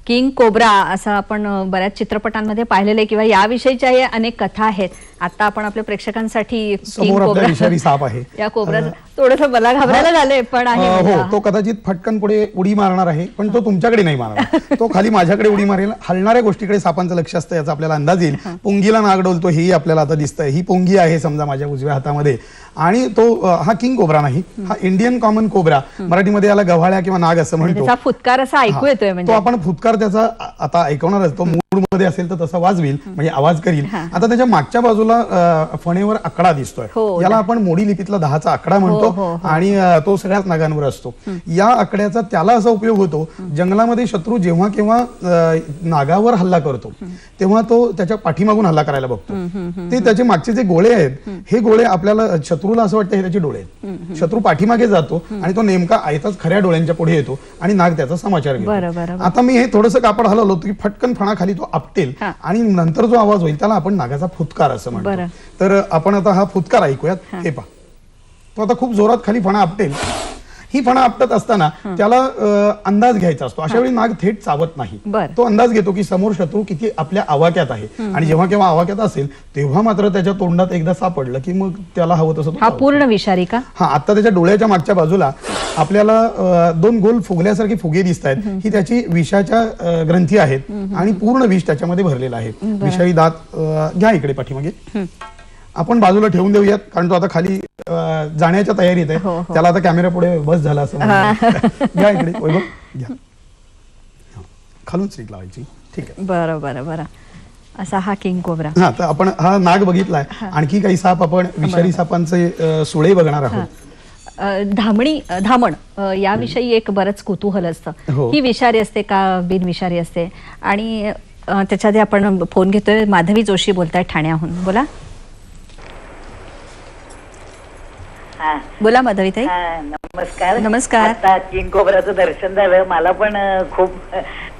किंग कोब्रा असं आपण बऱ्याच चित्रपटांमध्ये पाहिलेलं आहे किंवा याविषयीच्या अनेक कथा आहेत. आता आपण आपल्या प्रेक्षकांसाठी किंग कोब्रा विषारी साप आहे, या कोब्रा थोडंसं मला घाबरायला झालंय, पण आहे हो, तो कदाचित फटकन पुढे उडी मारणार आहे, पण तो तुमच्याकडे नाही मारणार, तो खाली माझ्याकडे उडी मारेल. हलणाऱ्या गोष्टीकडे सापांचं लक्ष असतं, याचा आपल्याला अंदाज येईल. पुंगीला नाग डोलतो हेही आपल्याला आता दिसतंय. ही पुंगी आहे समजा माझ्या उजव्या हातामध्ये, आणि तो हा किंग कोब्रा नाही, हा इंडियन कॉमन कोब्रा, मराठीमध्ये याला गव्हाळ्या किंवा नाग असं म्हणतो. त्याचा फुतकार असा ऐकू येतोय, म्हणजे तो आपण फुतकार त्याचा आता ऐकवणारच. तो मूड मध्ये असेल तर तसा वाजवेल, म्हणजे आवाज करील. आता त्याच्या मागच्या बाजूला फणेवर आकडा दिसतोय, याला आपण मोडी लिपीतला 10चा आकडा म्हणतो, आणि तो सगळ्याच नागांवर असतो. या आकड्याचा त्याला असा उपयोग होतो, जंगलामध्ये शत्रू जेव्हा केव्हा नागावर हल्ला करतो तेव्हा तो त्याच्या पाठीमागून हल्ला करायला बघतो. ते त्याचे मागचे जे गोळे आहेत, हे गोळे आपल्याला शत्रूला असं वाटतं हे त्याचे डोळे आहेत. शत्रू पाठीमागे जातो आणि तो नेमका आयताच खऱ्या डोळ्यांच्या पुढे येतो आणि नाग त्याचा समाचार घेतो. आता मी हे थोडंसं कापड हलवलं की फटकन फणा खाली तो आपटेल आणि नंतर जो आवाज होईल त्याला आपण नागाचा फुतकार असं म्हणतो. तर आपण आता हा फुतकार ऐकूयात. हे पहा, तो आता खूप जोरात खाली फणा आपटेल. ही फणा आपटत असताना त्याला अंदाज घ्यायचा असतो. अशा वेळी नाग थेट चावत नाही, तो अंदाज घेतो की समोर शत्रू किती आपल्या आवाक्यात आहे, आणि जेव्हा केव्हा आवाक्यात असेल तेव्हा मात्र त्याच्या तोंडात एकदा सापडलं की मग त्याला हवं तसं. हा पूर्ण विषारी का? हा, आता त्याच्या डोळ्याच्या मागच्या बाजूला आपल्याला 2 गोल फुगल्यासारखे फुगे दिसत आहेत. ही त्याची विषाच्या ग्रंथी आहेत आणि पूर्ण विष त्याच्यामध्ये भरलेलं आहे. विषारी दात घ्या इकडे पाठीमागे, आपण बाजूला ठेवून देऊयात, कारण तो आता खाली जाण्याच्या तयारीत आहे. त्याला आता कॅमेरा पुढे बस झाला असं घ्या इकडे वैभव, घ्या खालून स्टिक लावायची. ठीक आहे, बरं. असा हा किंग कोब्रा. हा, तर आपण हा नाग बघितलाय. आणखी काही साप आपण विषारी सापांचे सुळे बघणार आहोत. धामण याविषयी एक बरंच कुतूहल असतं. हो. ही विषारी असते का बिनविषारी असते? आणि त्याच्या आधी आपण फोन घेतोय. माधवी जोशी बोलताय ठाण्याहून. बोला बोला माधवीताई. नमस्कार. नमस्कार. आता किंगकोबराचं दर्शन झालं. मला पण खूप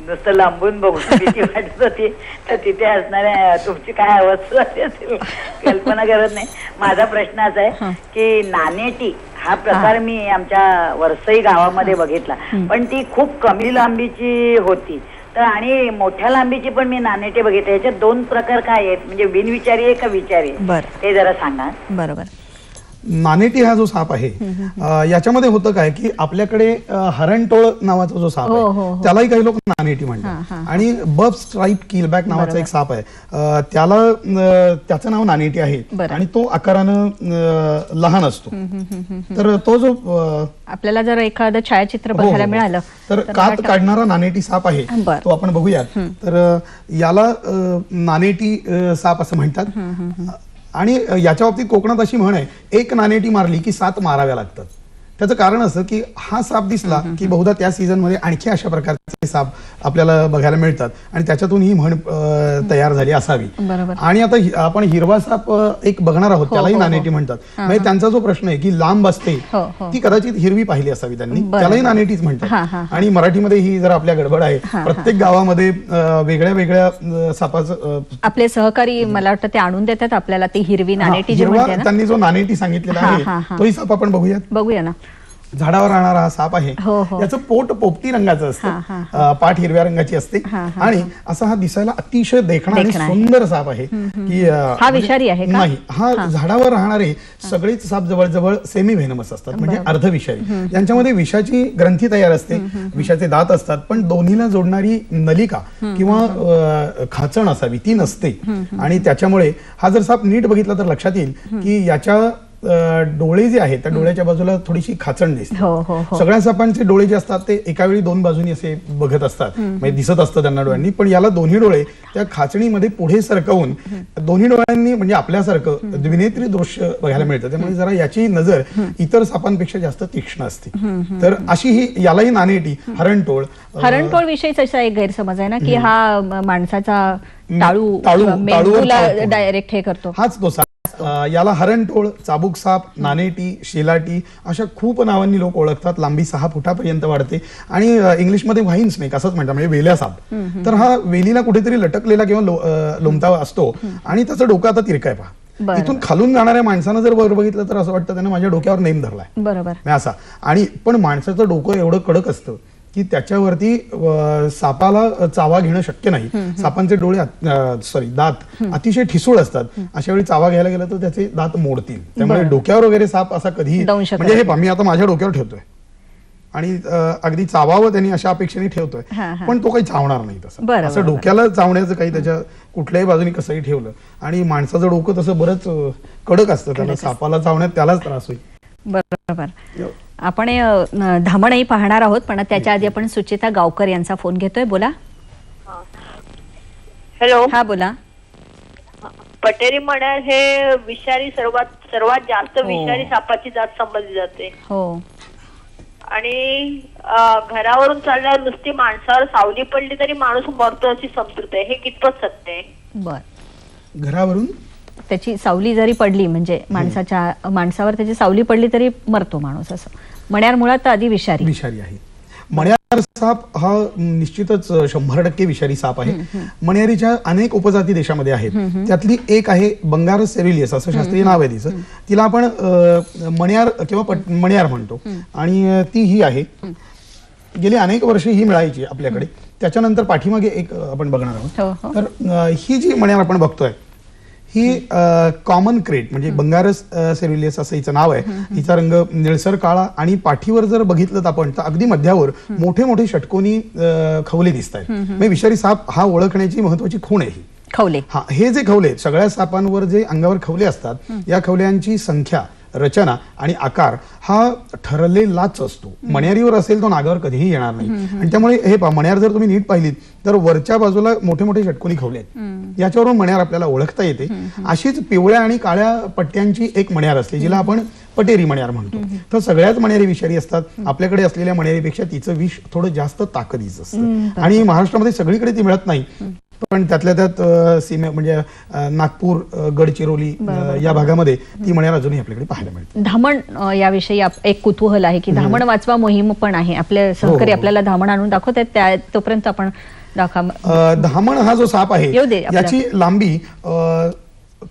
नुसतं लांबून बघून भीती वाटत होती. तर तिथे असणाऱ्या तुमची काय अवस्था असेल कल्पना करत नाही. माझा प्रश्न असा आहे की नाणेटी हा प्रकार मी आमच्या वरसई गावामध्ये बघितला, पण ती खूप कमी लांबीची होती. तर आणि मोठ्या लांबीची पण मी नाणेटे बघितले. याच्यात दोन प्रकार काय आहेत, म्हणजे बिनविचारी आहे का विचारी आहे, ते जरा सांगा. बरोबर. नाणेटी हा जो साप आहे याच्यामध्ये होतं काय की आपल्याकडे हरणटोळ नावाचा जो साप आहे त्यालाही काही लोक नाणेटी म्हणतात. आणि बब स्ट्राइप किलबॅक नावाचा एक साप आहे, त्याचं नाव नाणेटी आहे आणि तो आकारानं लहान असतो. तर तो जो आपल्याला जर एखादं छायाचित्र बघायला मिळालं तर कात काढणारा नाणेटी साप आहे, तो आपण बघूयात. तर याला नाणेटी साप असं म्हणतात. आणि याच्या बाबतीत कोकणात अशी म्हण आहे, एक नाणेटी मारली की 7 माराव्या लागतात. त्याचं कारण असं की हा साप दिसला की बहुधा त्या सीझन मध्ये आणखी अशा प्रकारचे साप आपल्याला बघायला मिळतात आणि त्याच्यातून ही म्हण तयार झाली असावी. आणि आता आपण हिरवा साप एक बघणार आहोत, त्यालाही नाणेटी म्हणतात. म्हणजे त्यांचा जो प्रश्न आहे की लांब असते ती कदाचित हिरवी पाहिली असावी त्यांनी, त्यालाही नाणेटीच म्हणतात. आणि मराठीमध्ये ही जर आपल्या गडबड आहे, प्रत्येक गावामध्ये वेगळ्या वेगळ्या सापाचं. आपले सहकारी मला वाटतं ते आणून देतात आपल्याला ती हिरवी नाणेटी जी म्हणते ना. त्यांनी जो नाणेटी सांगितलेला आहे तोही साप आपण बघूया ना. झाडावर राहणारा हा साप आहे. याचं पोट पोपटी रंगाचं असतं, पाठ हिरव्या रंगाची असते आणि असा हा दिसायला अतिशय देखणा आणि सुंदर साप आहे. की हा विषारी आहे का? नाही, हा झाडावर राहणारे सगळेच साप जवळजवळ सेमी व्हेनमस असतात, म्हणजे अर्धविषारी. यांच्यामध्ये विषाची ग्रंथी तयार असते, विषाचे दात असतात, पण दोन्हीला जोडणारी नलिका किंवा खाचण असावी ती नसते. आणि त्याच्यामुळे हा जर साप नीट बघितला तर लक्षात येईल की याच्या डोळे जे आहेत त्या डोळ्याच्या बाजूला थोडीशी खाचण दिसते. सगळ्या सापांचे डोळे जे असतात ते एका वेळी दोन बाजूनी असे बघत असतात, म्हणजे दिसत असतं त्यांना डोळ्यांनी. पण याला दोन्ही डोळे त्या खाचणीमध्ये पुढे सरकवून दोन्ही डोळ्यांनी म्हणजे आपल्यासारखं द्विनेत्री दृश्य बघायला मिळतं. त्यामुळे जरा याची नजर इतर सापांपेक्षा जास्त तीक्ष्ण असते. तर अशी ही यालाही नाणेटी हरणटोळ विषयीच असा एक गैरसमज आहे ना की हा माणसाचा टाळू डायरेक्ट हे करतो. हाच तो साप. याला हरणटोळ, चाबूक साप, नाणेटी, शेलाटी अशा खूप नावांनी लोक ओळखतात. लांबी 6 फुटापर्यंत वाढते आणि इंग्लिशमध्ये व्हाईन स्नेक असंच म्हणतात, म्हणजे वेल्या साप. तर हा वेलीला कुठेतरी लटकलेला किंवा लोमता असतो आणि त्याचं डोकं आता तिरकं आहे पहा. इथून खालून जाणाऱ्या माणसानं जर वर बघितलं तर असं वाटतं त्याने माझ्या डोक्यावर नेम धरलाय. बरोबर. असा. आणि पण माणसाचं डोकं एवढं कडक असतं की त्याच्यावरती सापाला चावा घेणं शक्य नाही. सापांचे डोळे दात अतिशय ठिसूळ असतात. अशा वेळी चावा घ्यायला गेला तर त्याचे दात मोडतील. त्यामुळे डोक्यावर वगैरे साप असा कधी, म्हणजे हे मी आता माझ्या डोक्यावर ठेवतोय आणि अगदी चावावं त्यांनी अशा अपेक्षेने ठेवतोय, पण तो काही चावणार नाही तसं. असं डोक्याला चावण्याचं काही त्याच्या कुठल्याही बाजूनी कसंही ठेवलं आणि माणसाचं डोकं तसं बरंच कडक असतं, त्याला सापाला चावण्यात त्यालाच त्रास होईल. बरोबर. आपण धामणही पाहणार आहोत, पण त्याच्या आधी आपण सुचिता गावकर यांचा फोन घेतोय. बोला. हॅलो. हा बोला. पटेरी मण्यार हे विषारी सर्वात जास्त विषारी सापाची जात समजली जाते. हो. आणि घरावरून चालल्यावर नुसती माणसावर सावली पडली तरी माणूस मरतो अशी समजूत आहे. हे कितपत सत्य आहे? बर. घरावरून त्याची सावली जरी पडली, म्हणजे माणसावर त्याची सावली पडली तरी मरतो माणूस, असं. मण्यार मुळात आधी विषारी आहे. मण्यार साप हा निश्चितच 100% विषारी साप आहे. मण्यारीच्या अनेक उपजाती देशामध्ये आहेत. त्यातली एक आहे बंगारस सेरिलियस, असं शास्त्रीय नाव आहे तिचं. तिला आपण मण्यार किंवा मण्यार म्हणतो आणि ती ही आहे. गेली अनेक वर्षे ही मिळायची आपल्याकडे. त्याच्यानंतर पाठीमागे एक आपण बघणार आहोत. तर ही जी मण्यार आपण बघतोय ही कॉमन क्रेट, म्हणजे बंगारस सेरिलियस असं हिचं नाव आहे. हिचा रंग निळसर काळा आणि पाठीवर जर बघितलं तर आपण तर अगदी मध्यावर मोठे मोठे षटकोनी खवले दिसत आहेत. म्हणजे विषारी साप हा ओळखण्याची महत्वाची खूण आहे ही. खवले. हा, हे जे खवले सगळ्या सापांवर जे अंगावर खवले असतात, या खवल्यांची संख्या रचना आणि आकार हा ठरलेलाच असतो. मण्यारीवर असेल तो नागावर कधीही येणार नाही. आणि त्यामुळे हे मण्यार जर तुम्ही नीट पाहिलीत तर वरच्या बाजूला मोठे मोठे षटकोनी खवले आहेत, याच्यावरून मण्यार आपल्याला ओळखता येते. अशीच पिवळ्या आणि काळ्या पट्ट्यांची एक मण्यार असते जिला आपण पटेरी मण्यार म्हणतो. तर सगळ्याच मण्यारी विषारी असतात. आपल्याकडे असलेल्या मण्यारीपेक्षा तिचं विष थोडं जास्त ताकदीचं असतं आणि महाराष्ट्रामध्ये सगळीकडे ती मिळत नाही. पण त्यातल्या त्यात सीमे म्हणजे नागपूर, गडचिरोली या भागामध्ये ती मण्यार अजूनही आपल्याकडे पाहायला मिळते. धामण याविषयी एक कुतूहल आहे की धामण वाचवा मोहीम पण आहे. आपले सहकारी आपल्याला धामण आणून दाखवतात, त्या तोपर्यंत आपण धामण हा जो साप आहे याची लांबी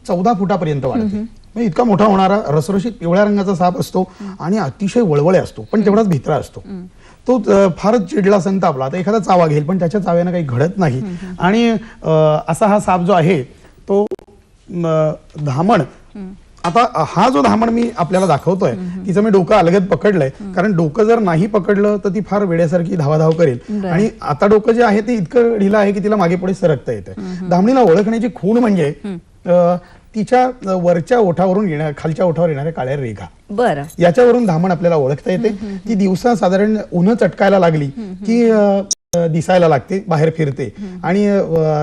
14 फुटापर्यंत वाढते. इतका मोठा होणारा रसरशीत पिवळ्या रंगाचा साप असतो आणि अतिशय वळवळे असतो, पण तेवढाच भित्रा असतो. तो फारच चिडला संतापला आता एखादा चावा घेईल, पण त्याच्या चाव्यानं काही घडत नाही. आणि असा हा साप जो आहे तो धामण. आता हा जो धामण मी आपल्याला दाखवतोय तिचं मी डोकं अलगद पकडलंय, कारण डोकं जर नाही पकडलं तर ती फार वेड्यासारखी धावाधाव करेल. आणि आता डोकं जे आहे ते इतकं ढिलं आहे की तिला मागे पुढे सरकता येतं. धामणीला ओळखण्याची खूण म्हणजे तिच्या वरच्या ओठावरून खालच्या ओठावर येणाऱ्या काळ्या रेघा, बरं, याच्यावरून धामण आपल्याला ओळखता येते. ती दिवसा साधारण उन्ह चटकायला लागली की दिसायला लागते, बाहेर फिरते. आणि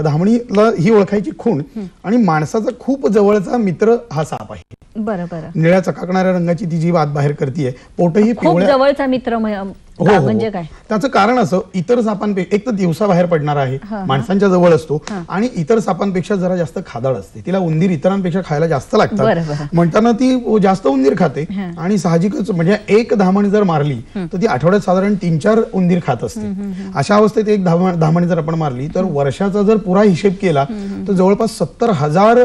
धामणीला ही ओळखायची खूण आणि माणसाचा खूप जवळचा मित्र हा साप आहे. बरं बरं. निळ्या चकाकणाऱ्या रंगाची ती जीव आत बाहेर करते. पोटही पिवळ्या. जवळचा मित्र म्हणजे काय? त्याचं कारण असं, इतर सापांपेक्षा एक तर दिवसा बाहेर पडणार आहे, माणसांच्या जवळ असतो आणि इतर सापांपेक्षा जरा जास्त खादाड असते. तिला उंदीर इतरांपेक्षा खायला जास्त लागतात, म्हणताना ती जास्त उंदीर खाते. आणि साहजिकच म्हणजे एक धामण जर मारली तर ती आठवड्यात साधारण 3-4 उंदीर खात असते. अशा अवस्थेत एक धामण जर आपण मारली तर वर्षाचा जर पुरा हिशेब केला तर जवळपास 70,000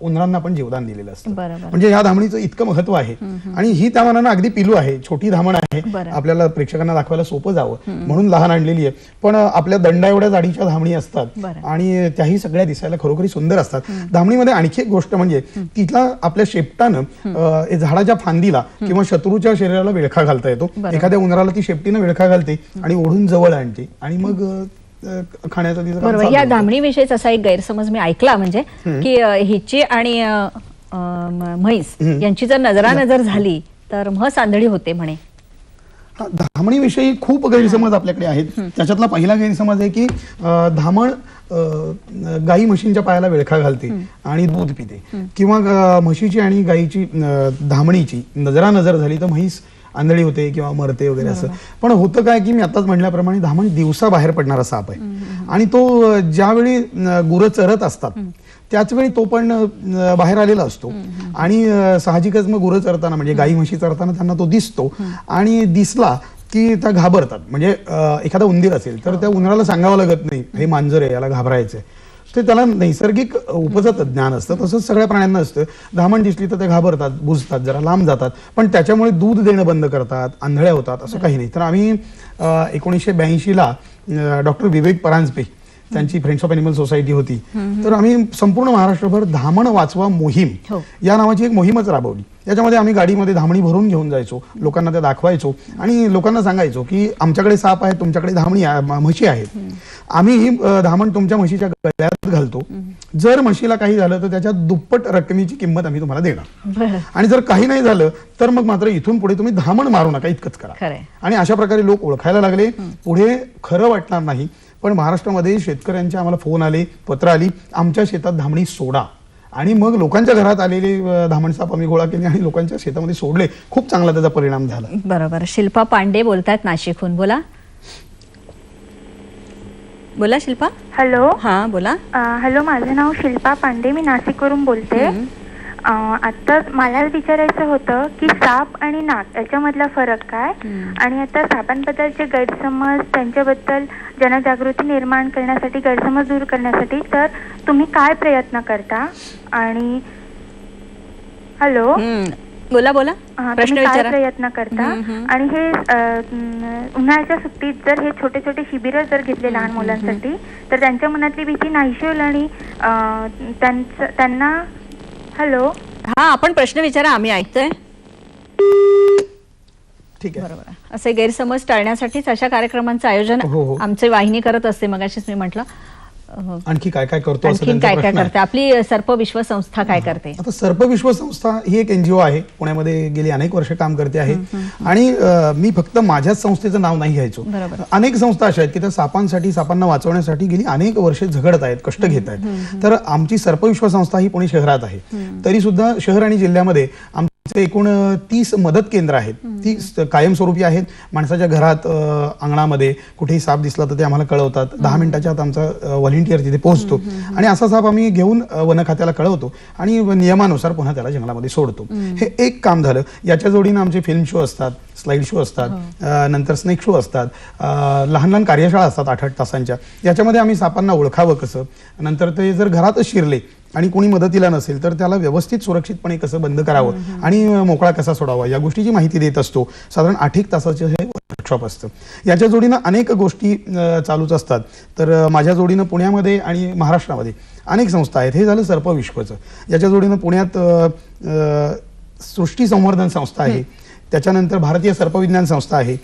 उंदरांना आपण जीवदान दिलेलं असतं. म्हणजे ह्या धामणीचं इतकं महत्व आहे. आणि ही त्या मानानं अगदी पिलू आहे, छोटी धामण आहे. आपल्याला प्रेक्षकांना दाखवायला सोपं जावं म्हणून लहान आणलेली आहे, पण आपल्या दंडा एवढ्या जाडीच्या धामणी असतात आणि त्याही सगळ्या दिसायला खरोखरी सुंदर असतात. धामणीमध्ये आणखी एक गोष्ट म्हणजे तिथला आपल्या शेपटानं झाडाच्या फांदीला किंवा शत्रूच्या शरीराला विळखा घालता येतो. एखाद्या उंदराला ती शेपटीनं विळखा घालते आणि ओढून जवळ आणते आणि मग खाण्याचा तिचा. बरोबर. या धामणीविषयीच असा एक गैरसमज मी ऐकला, म्हणजे की हिची आणि म्हैस यांची जर नजरानजर झाली तर म्हस आंधळी होते म्हणे. धामणीविषयी खूप गैरसमज आपल्याकडे आहेत. त्याच्यातला पहिला गैरसमज आहे की धामण गाई म्हशींच्या पायाला विळखा घालते आणि दूध पिते, किंवा म्हशीची आणि गाईची धामणीची नजरानजर झाली तर म्हैस आंधळी होते किंवा मरते वगैरे असं. पण होतं काय की मी आताच म्हटल्याप्रमाणे धामण दिवसा बाहेर पडणारा साप आहे आणि तो ज्यावेळी गुरं चरत असतात त्याच वेळी तो पण बाहेर आलेला असतो. आणि साहजिकच मग गुरं चरताना म्हणजे गाई म्हशी चरताना त्यांना तो दिसतो आणि दिसला की त्या घाबरतात. म्हणजे एखादा उंदीर असेल तर त्या उंदराला सांगावं लागत नाही हे मांजर आहे, याला घाबरायचंय. ते त्याला नैसर्गिक उपजत ज्ञान असतं. तसंच सगळ्या प्राण्यांना असतं. धामण दिसली तर ते घाबरतात, बुजतात, जरा लांब जातात, पण त्याच्यामुळे दूध देणं बंद करतात, आंधळ्या होतात असं काही नाही. तर आम्ही 1982ला डॉक्टर विवेक परांजपे त्यांची फ्रेंड्स ऑफ एनिमल सोसायटी होती, तर आम्ही संपूर्ण महाराष्ट्रभर धामण वाचवा मोहीम या नावाची एक मोहीमच राबवली. याच्यामध्ये आम्ही गाडीमध्ये धामणी भरून घेऊन जायचो, लोकांना त्या दाखवायचो आणि लोकांना सांगायचो की आमच्याकडे साप आहे, तुमच्याकडे धामणी म्हशी आहेत, आम्ही धामण तुमच्या म्हशीच्या गळ्यात घालतो. जर म्हशीला काही झालं तर त्याच्या दुप्पट रकमेची किंमत आम्ही तुम्हाला देणार, आणि जर काही नाही झालं तर मग मात्र इथून पुढे तुम्ही धामण मारू नका, इतकंच करा. आणि अशा प्रकारे लोक ओळखायला लागले. पुढे खरं वाटणार नाही पण महाराष्ट्रामध्ये शेतकऱ्यांचे आम्हाला फोन आले, पत्र आली, आमच्या शेतात धामणी सोडा. आणि मग लोकांच्या घरात आलेले धामण साप आम्ही गोळा केले आणि लोकांच्या शेतामध्ये सोडले. खूप चांगला त्याचा परिणाम झाला. बरोबर. शिल्पा पांडे बोलतात नाशिकहून. बोला बोला शिल्पा. हॅलो. हा बोला. हॅलो, माझं नाव शिल्पा पांडे, मी नाशिकवरून बोलते. आता मला विचारायचं होतं की साप आणि नाग याच्यामधला फरक काय, आणि आता सापांबद्दलचे गैरसमज, त्यांच्याबद्दल जनजागृती निर्माण करण्यासाठी, गैरसमज दूर करण्यासाठी तर तुम्ही काय प्रयत्न करता. आणि हॅलो बोला बोला. तुम्ही काय प्रयत्न करता. आणि हे उन्हाळ्याच्या सुट्टीत जर हे छोटे छोटे शिबिर जर घेतले लहान मुलांसाठी तर त्यांच्या मनातली भीती नाहीशी होईल आणि त्यांना. हॅलो. हा, आपण प्रश्न विचारा, आम्ही ऐकतोय. ठीक आहे. बरोबर. असे गैरसमज टाळण्यासाठीच अशा कार्यक्रमांचं आयोजन आमची वाहिनी करत असते. मगाशीच मी म्हटलं आणखी काय काय करतो आणखी काय काय करते आपली सर्प विश्व संस्था काय करते? आता सर्प विश्व संस्था ही एक NGO आहे, पुण्यामध्ये गेली अनेक वर्ष काम करते आहे. आणि मी फक्त माझ्याच संस्थेचं नाव नाही घ्यायचो. अनेक संस्था अशा आहेत की त्या सापांना वाचवण्यासाठी गेली अनेक वर्षे झगडत आहेत, कष्ट घेत आहेत. तर आमची सर्प विश्व संस्था ही पुणे शहरात आहे. तरी सुद्धा शहर आणि जिल्ह्यामध्ये एकूण 30 मदत केंद्र आहेत. ती कायमस्वरूपी आहेत. माणसाच्या घरात, अंगणामध्ये कुठेही साप दिसला तर ते आम्हाला कळवतात. 10 मिनिटाच्या आत आमचा व्हॉलंटियर तिथे पोहोचतो आणि असा साप आम्ही घेऊन वन खात्याला कळवतो आणि नियमानुसार पुन्हा त्याला जंगलामध्ये सोडतो. हे एक काम झालं. याच्या जोडीनं आमचे फिल्म शो असतात, स्लाइड शो असतात, नंतर स्नेक शो असतात, लहान लहान कार्यशाळा असतात 8-8 तासांच्या. याच्यामध्ये आम्ही सापांना ओळखावं कसं, नंतर ते जर घरातच शिरले आणि कोणी मदतीला नसेल तर त्याला व्यवस्थित सुरक्षितपणे कसं बंद करावं आणि मोकळा कसा सोडावा या गोष्टीची माहिती देत असतो. साधारण 8-1 तासाचे हे वर्कशॉप असतं. याच्या जोडीनं अनेक गोष्टी चालूच असतात. तर माझ्या जोडीनं पुण्यामध्ये आणि महाराष्ट्रामध्ये अनेक संस्था आहेत. हे झालं सर्प विश्वचं. याच्या जोडीनं पुण्यात सृष्टी संवर्धन संस्था आहे, त्याच्यानंतर भारतीय सर्पविज्ञान संस्था आहे,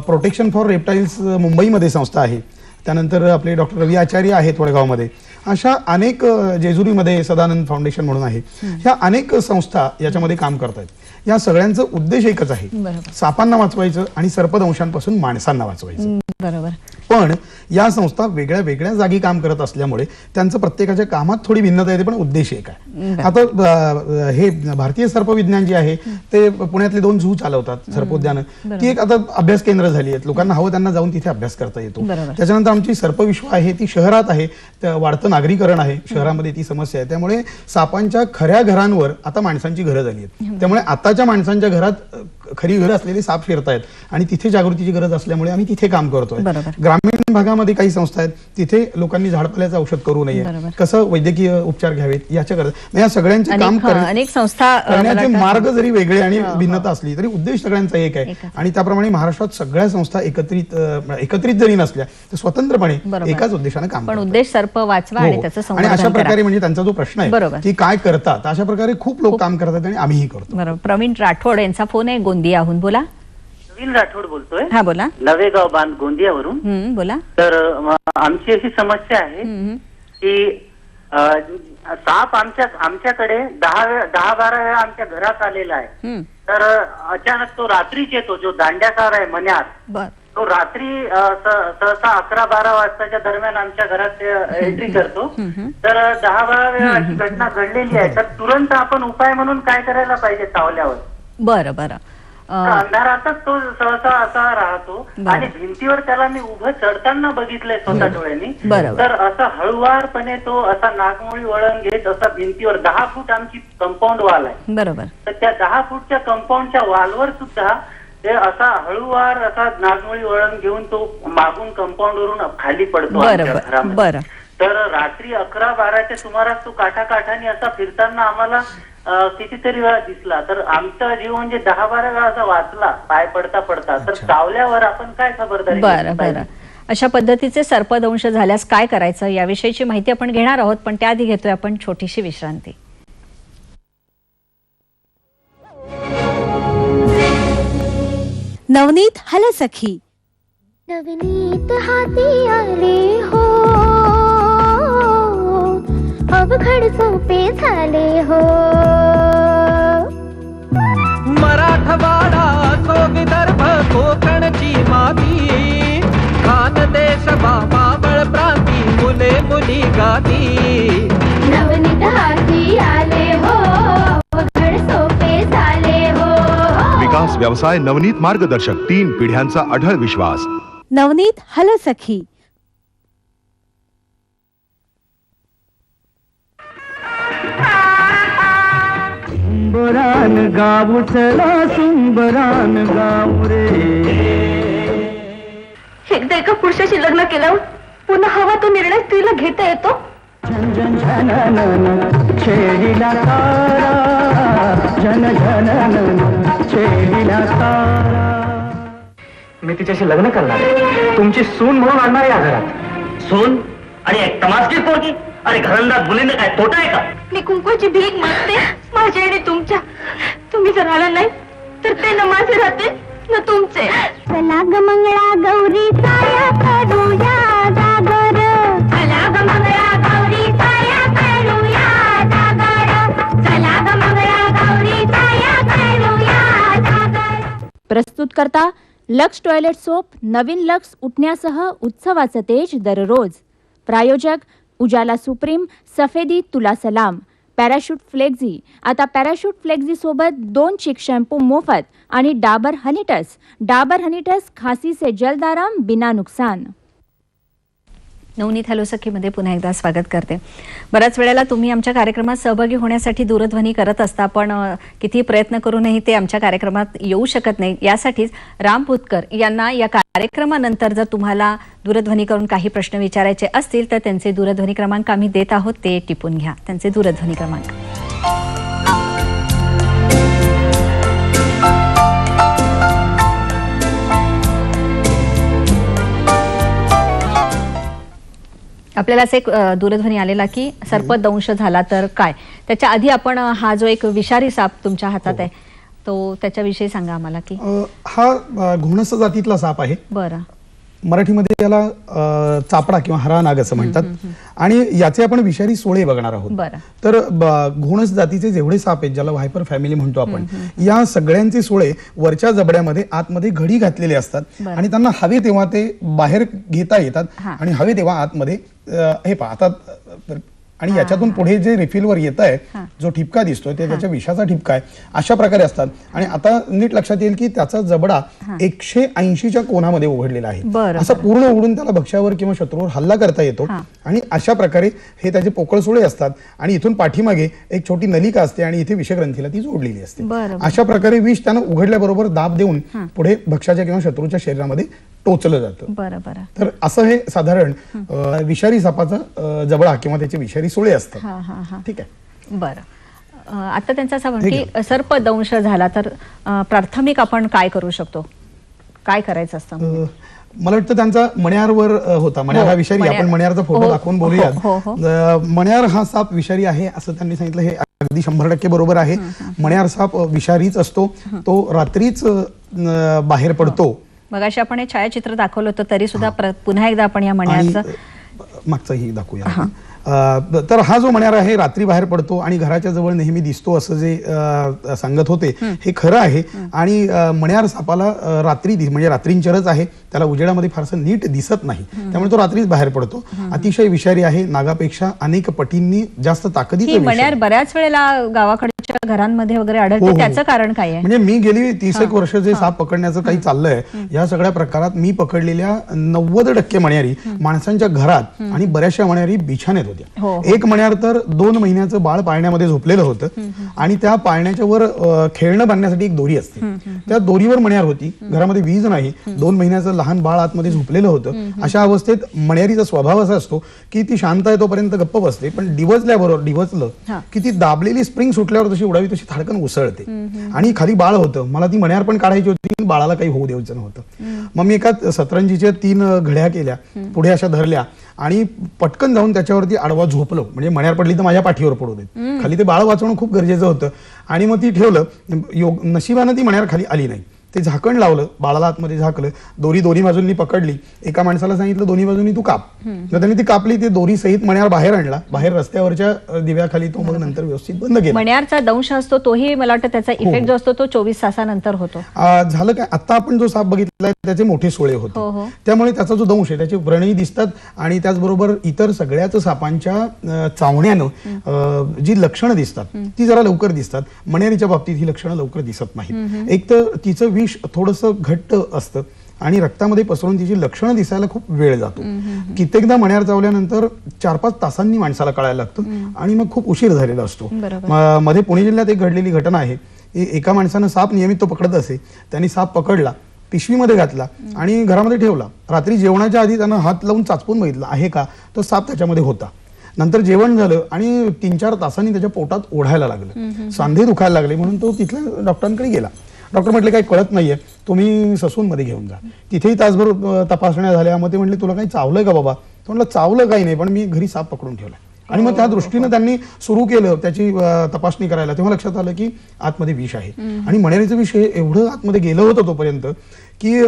प्रोटेक्शन फॉर रेप्टाईल्स मुंबईमध्ये संस्था आहे, त्यानंतर आपले डॉक्टर रवी आचार्य आहेत वडगावमध्ये. अशा अनेक, जेजुरीमध्ये सदानंद फाउंडेशन म्हणून आहे. ह्या अनेक संस्था याच्यामध्ये काम करत आहेत. या सगळ्यांचा उद्देश एकच आहे, सापांना वाचवायचं आणि सर्पदंशांपासून माणसांना वाचवायचं. बरोबर. पण या संस्था वेगळ्या वेगळ्या जागी काम करत असल्यामुळे त्यांचं प्रत्येकाच्या कामात थोडी भिन्नता येते, पण उद्देश एक आहे. आता हे भारतीय सर्पविज्ञान जे आहे ते पुण्यातले 2 झू चालवतात, सर्पोद्यानं. ती एक आता अभ्यास केंद्र झाली आहेत. लोकांना हवं त्यांना जाऊन तिथे अभ्यास करता येतो. त्याच्यानंतर आमची सर्पविश्व आहे ती शहरात आहे. वाढतं नागरीकरण आहे शहरामध्ये, ती समस्या आहे. त्यामुळे सापांच्या खऱ्या घरांवर आता माणसांची घरं झाली आहेत. त्यामुळे आताच्या माणसांच्या घरात खरी घरं असलेले साप फिरतायत आणि तिथे जागृतीची गरज असल्यामुळे आम्ही तिथे काम करतोय. ग्रामीण भागामध्ये काही संस्था आहेत, तिथे लोकांनी झाडपाल्याचं औषध करू नये, कसं वैद्यकीय उपचार घ्यावेत याच्या गरज, या सगळ्यांचे काम अनेक संस्था करण्याचे मार्ग जरी वेगळे आणि भिन्नता असली तरी उद्देश सगळ्यांचा एक आहे. आणि त्याप्रमाणे महाराष्ट्रात सगळ्या संस्था एकत्रित जरी नसल्या तर स्वतंत्रपणे एकाच उद्देशाने काम पण उद्देश सर्प वाचवा आणि त्याचं संवर्धन करा. आणि अशा प्रकारे म्हणजे त्यांचा जो प्रश्न आहे की काय करतात, अशा प्रकारे खूप लोक काम करतात आणि आम्हीही करतो. बरोबर. प्रवीण राठोड यांचा फोन आहे गोंदियाहून. बोला. प्रवीण राठोड बोलतोय. हा बोला. नवेगाव बांध गोंदियावरून. बोला. तर आमची अशी समस्या आहे की साप आमच्याकडे 10-12 वेळा आमच्या घरात आलेला आहे. तर अचानक तो रात्रीच येतो, जो दांड्याकार आहे मन्यार, तो रात्री सहसा 11-12 वाजताच्या दरम्यान आमच्या घरात एंट्री करतो. तर 10-12 वेळा अशी घटना घडलेली आहे. तर तुरंत आपण उपाय म्हणून काय करायला पाहिजे चावल्यावर? बरं बरं. अंधारातच तो सहसा असा राहतो आणि भिंतीवर त्याला मी उभं चढताना बघितलंय स्वतः डोळ्यांनी. तर असा हळुवारपणे तो असा नागमोळी वळण घेत असा भिंतीवर 10 फूट आमची कंपाऊंड वाल आहे. बरोबर. तर त्या 10 फूटच्या कंपाऊंडच्या वालवर सुद्धा ते असा हळुवार असा नागमोळी वळण घेऊन तो मागून कंपाऊंड वरून खाली पडतो घरामध्ये. तर रात्री 11-12च्या सुमारास तो काठाकाठाने असा फिरताना आम्हाला कितीतरी वेळा दिसला. तर आमचा जीव म्हणजे 10-12 वेळा असा वाचला पाय पडता पडता. तर चावल्यावर आपण काय खबरदारी? बरं. अशा पद्धतीचे सर्पदंश झाल्यास काय करायचं याविषयीची माहिती आपण घेणार आहोत, पण त्याआधी घेतोय आपण छोटीशी विश्रांती. नवनीत हल सखी. नवनीत हाती आले हो, अवघड सोपे झाले हो. मराठवाडा असो विदर्भ कोकणची माती, खानदेश मावळ प्रांती मुले मुली गाती. नवनीत हाती आले हो, अवघड सोपे झाले हो. विकास व्यवसाय नवनीत मार्गदर्शक 3 पिढ्यांचा अढळ विश्वास. नवनीत हल सखी. सुंबरान गाव चला, सुंबरान गाव रे. एकदा एका पुरुषाशी लग्न केल्यावर पुन्हा हवा तो निर्णय स्त्रीला घेता येतो. झन झन छेडीला तारा, झन झन छेडीला तारा. मी तिच्याशी लग्न करणार आहे, तुमची सून म्हणून आणणार या घरात. सून आणि एक तमासकी पोरगी? अरे घरंदाज मुलींना काय तोटा आहे का? मी कुंकवाची भीक मागते माझ्या आणि तुमच्या. तुम्ही जर आला नाही तर ते न माझे राहते न तुमचे. चला ग मंगळा गौरी साया करूया जागर, चला ग प्रस्तुत करता लक्स टॉयलेट सोप, नवीन लक्स उठण्यासह उत्सवाचं तेज दररोज. प्रायोजक उजाला सुप्रीम, सफेदी तुला सलाम. पॅराशूट फ्लेक्झी, आता पॅराशूट फ्लेक्झी सोबत 2 चिक शॅम्पू मोफत आणि डाबर हनीटस खांसी से जल्द आराम बिना नुकसान. नवनीत हॅलो सखीमध्ये पुन्हा एकदा स्वागत करते. बऱ्याच वेळेला तुम्ही आमच्या कार्यक्रमात सहभागी होण्यासाठी दूरध्वनी करत असता, पण किती प्रयत्न करूनही ते आमच्या कार्यक्रमात येऊ शकत नाही. यासाठीच राम भूतकर यांना या कार्यक्रमानंतर जर तुम्हाला दूरध्वनी करून काही प्रश्न विचारायचे असतील तर त्यांचे दूरध्वनी क्रमांक आम्ही देत आहोत, ते टिपून घ्या. त्यांचे दूरध्वनी क्रमांक आपल्याला असे एक दूरध्वनी आलेला की सर्पदंश झाला तर काय. त्याच्या आधी आपण हा जो एक विषारी साप तुमच्या हातात आहे तो त्याच्याविषयी सांगा आम्हाला. की हा घोणस जातीतला साप आहे. बरं. मराठीमध्ये याला चापडा किंवा हरा नाग असं म्हणतात. आणि याचे आपण विषारी सोळे बघणार आहोत. तर घोणस जातीचे जेवढे साप आहेत, ज्याला व्हायपर फॅमिली म्हणतो आपण, या सगळ्यांचे सोळे वरच्या जबड्यामध्ये आतमध्ये घडी घातलेले असतात आणि त्यांना हवे तेव्हा ते बाहेर घेता येतात आणि हवे तेव्हा आतमध्ये हे पाहतात. आणि याच्यातून पुढे जे रिफिलवर येत आहे, जो ठिपका दिसतोय ते त्याच्या विषाचा ठिपका आहे. अशा प्रकारे असतात. आणि आता नीट लक्षात येईल की त्याचा जबडा 180च्या कोनामध्ये उघडलेला आहे. असं पूर्ण उघडून त्याला भक्ष्यावर किंवा शत्रूवर हल्ला करता येतो. आणि अशा प्रकारे हे त्याचे पोकळ सोळे असतात. आणि इथून पाठीमागे एक छोटी नलिका असते आणि इथे विषग्रंथीला ती जोडलेली असते. अशा प्रकारे विष त्यानं उघडल्याबरोबर दाब देऊन पुढे भक्ष्याच्या किंवा शत्रूच्या शरीरामध्ये टोचलं जातं. बरोबर. तर असं हे साधारण विषारी सापाचा जबडा किंवा त्याचे विषारी सोळे असतात. ठीक आहे. बरं. आता त्यांचा असा की सर्पदंश झाला तर प्राथमिक आपण काय करू शकतो, काय करायचं असतं? मला वाटतं त्यांचा मण्यारवर होता. मण्यार हा विषारी, आपण मण्यारचा फोटो दाखवून बोलूयात. मण्यार हा साप विषारी आहे असं त्यांनी सांगितलं. हे अगदी 100% बरोबर आहे. मण्यार साप विषारीच असतो. तो रात्रीच बाहेर पडतो. मगाशी आपण हे छायाचित्र दाखवलं होतं, तरी सुद्धा पुन्हा एकदा आपण या मण्यारचं मागचंही दाखवूया. तर हा जो मण्यार आहे रात्री बाहेर पडतो आणि घराच्या जवळ नेहमी दिसतो असं जे सांगत होते हे खरं आहे. आणि मण्यार सापाला रात्री म्हणजे रात्रींचरच आहे, त्याला उजेडामध्ये फारसं नीट दिसत नाही, त्यामुळे तो रात्रीच बाहेर पडतो. अतिशय विषारी आहे. नागापेक्षा अनेक पटींनी जास्त ताकदीचं मण्यार बऱ्याच वेळेला गावाकडच्या घरांमध्ये वगैरे आढळते. त्याचं कारण काय आहे? म्हणजे मी गेली 30 वर्ष जे साप पकडण्याचं काही चाललंय, या सगळ्या प्रकारात मी पकडलेल्या 90% मण्यारी माणसांच्या घरात आणि बऱ्याचशा मण्यारी बिछाण्यात होत्या. एक मण्यार तर 2 महिन्याचं बाळ पाळण्यामध्ये झोपलेलं होतं आणि त्या पाळण्याच्या वर खेळणं बांधण्यासाठी एक दोरी असते, त्या दोरीवर मण्यार होती. घरामध्ये वीज नाही, 2 महिन्याचं लहान बाळ आतमध्ये झोपलेलं होतं. अशा अवस्थेत मण्यारीचा स्वभाव असा असतो की ती शांत आहे तोपर्यंत गप्प बसते, पण डिवचलं की ती दाबलेली स्प्रिंग सुटल्यावर जशी उडावी तशी धडकन उसळते. आणि खाली बाळ होतं. मला ती मण्यार पण काढायची होती, बाळाला काही होऊ द्यायचं नव्हतं. मग मी एका सतरंजीच्या 3 घड्या केल्या, पुढे अशा धरल्या आणि पटकन जाऊन त्याच्यावरती आडवा झोपलो. म्हणजे मण्यार पडली तर माझ्या पाठीवर पडू देत. खाली ते बाळ वाचवणं खूप गरजेचं होतं. आणि मग ती ठेवलं. नशिबानं ती मण्यार खाली आली नाही. ते झाकण लावलं, बाळाला आतमध्ये झाकलं, दोरी दोन्ही बाजूंनी पकडली. एका माणसाला सांगितलं दोन्ही बाजूंनी तू काप. त्यांनी ती कापली. ते दोरी सहित मण्यार बाहेर आणला. बाहेर रस्त्यावरच्या दिव्याखाली तो मग नंतर व्यवस्थित बंद केला. मण्यारचा दंश असतो तोही मला वाटतं त्याचा इफेक्ट जो असतो तो 24 तासानंतर होतो. झालं काय, आता आपण जो साप बघितलाय त्याचे मोठे सोळे होते, त्यामुळे त्याचा जो दंश आहे त्याचे व्रणही दिसतात. आणि त्याचबरोबर इतर सगळ्याच सापांच्या चावण्यानं जी लक्षणं दिसतात ती जरा लवकर दिसतात. मण्यारीच्या बाबतीत ही लक्षणं लवकर दिसत नाहीत. एक तर तिचं विष थोडंसं घट्ट असतं आणि रक्तामध्ये पसरून तिची लक्षणं दिसायला खूप वेळ जातो. कित्येकदा मण्यार चावल्यानंतर 4-5 तासांनी माणसाला कळायला लागतं आणि मग खूप उशीर झालेला असतो. मध्ये पुणे जिल्ह्यात एक घडलेली घटना आहे. एका माणसानं साप नियमित तो पकडत असे, त्यांनी साप पकडला, पिशवीमध्ये घातला आणि घरामध्ये ठेवला. रात्री जेवणाच्या आधी त्यानं हात लावून चाचपून बघितलं आहे का, तो साप त्याच्यामध्ये होता. नंतर जेवण झालं आणि 3-4 तासांनी त्याच्या पोटात ओढायला लागलं, सांधे दुखायला लागले, म्हणून तो तिथल्या डॉक्टरांकडे गेला. डॉक्टर म्हटले काही कळत नाहीये, तुम्ही ससूनमध्ये घेऊन जा. तिथेही तासभर तपासण्या झाल्या. मग ते म्हटले तुला काही चावलंय का बाबा? तो म्हटलं चावलं काही नाही, पण मी घरी साप पकडून ठेवला. आणि मग त्या दृष्टीनं त्यांनी सुरू केलं त्याची तपासणी करायला. तेव्हा लक्षात आलं की आतमध्ये विष आहे. आणि मण्यारीचं विष एवढं आतमध्ये गेलं होतं तोपर्यंत की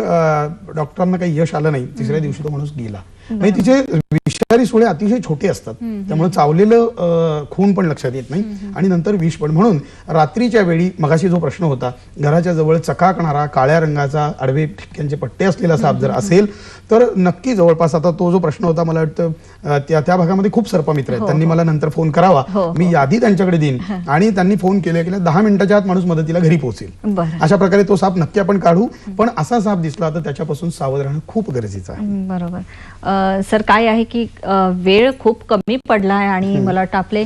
डॉक्टरांना काही यश आलं नाही. 3ऱ्या दिवशी तो माणूस गेला. म्हणजे तिचे विषारी सुळे अतिशय छोटे असतात, त्यामुळे चावलेलं खून पण लक्षात येत नाही आणि नंतर विष पण. म्हणून रात्रीच्या वेळी मगाशी जो प्रश्न होता, घराच्या जवळ चकाकणारा काळ्या रंगाचा आडवे ठिपक्यांचे पट्टे असलेला साप जर असेल तर नक्की जवळपास, आता तो जो प्रश्न होता मला वाटतं त्या भागामध्ये खूप सर्पमित्र आहेत, त्यांनी मला नंतर फोन करावा, मी यादी त्यांच्याकडे देईन आणि त्यांनी फोन केल्या 10 मिनिटाच्या आत माणूस मदतीला घरी पोहोचेल. अशा प्रकारे तो साप नक्की आपण काढू, पण असा साप दिसला तर त्याच्यापासून सावध राहणं खूप गरजेचं आहे. बरोबर. सर काय आहे की वेळ खूप कमी पडला आहे आणि मला वाटतं आपले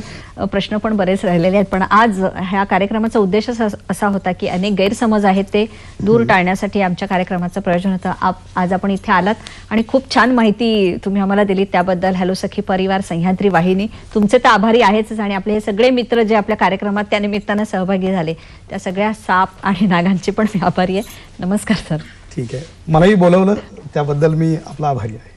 प्रश्न पण बरेच राहिलेले आहेत, पण आज ह्या कार्यक्रमाचा उद्देश असा होता की अनेक गैरसमज आहेत ते दूर टाळण्यासाठी आमच्या कार्यक्रमाचं प्रयोजन होतं. आज आपण इथे आलात आणि खूप छान माहिती तुम्ही आम्हाला दिली, त्याबद्दल हॅलो सखी परिवार, सह्याद्री वाहिनी तुमचे तर आभारी आहेच आणि आपले हे सगळे मित्र जे आपल्या कार्यक्रमात त्या निमित्तानं सहभागी झाले त्या सगळ्या साप आणि नागांचे पण मी आभारी आहे. नमस्कार सर. ठीक आहे, मलाही बोलवलं त्याबद्दल मी आपला आभारी आहे.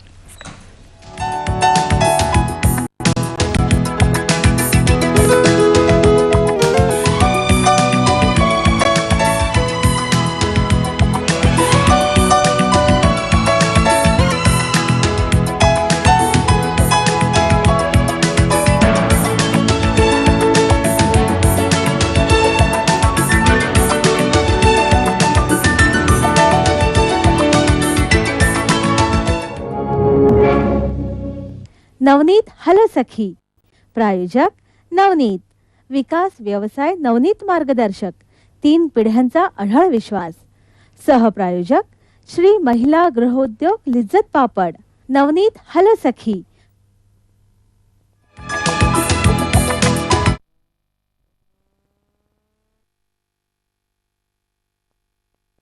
नवनीत हॅलो सखी. प्रायोजक नवनीत, विकास व्यवसाय नवनीत मार्गदर्शक, 3 पिढ्यांचा अढळ विश्वास. सहप्रायोजक श्री महिला गृहोद्योग लिज्जत पापड. नवनीत हॅलो सखी.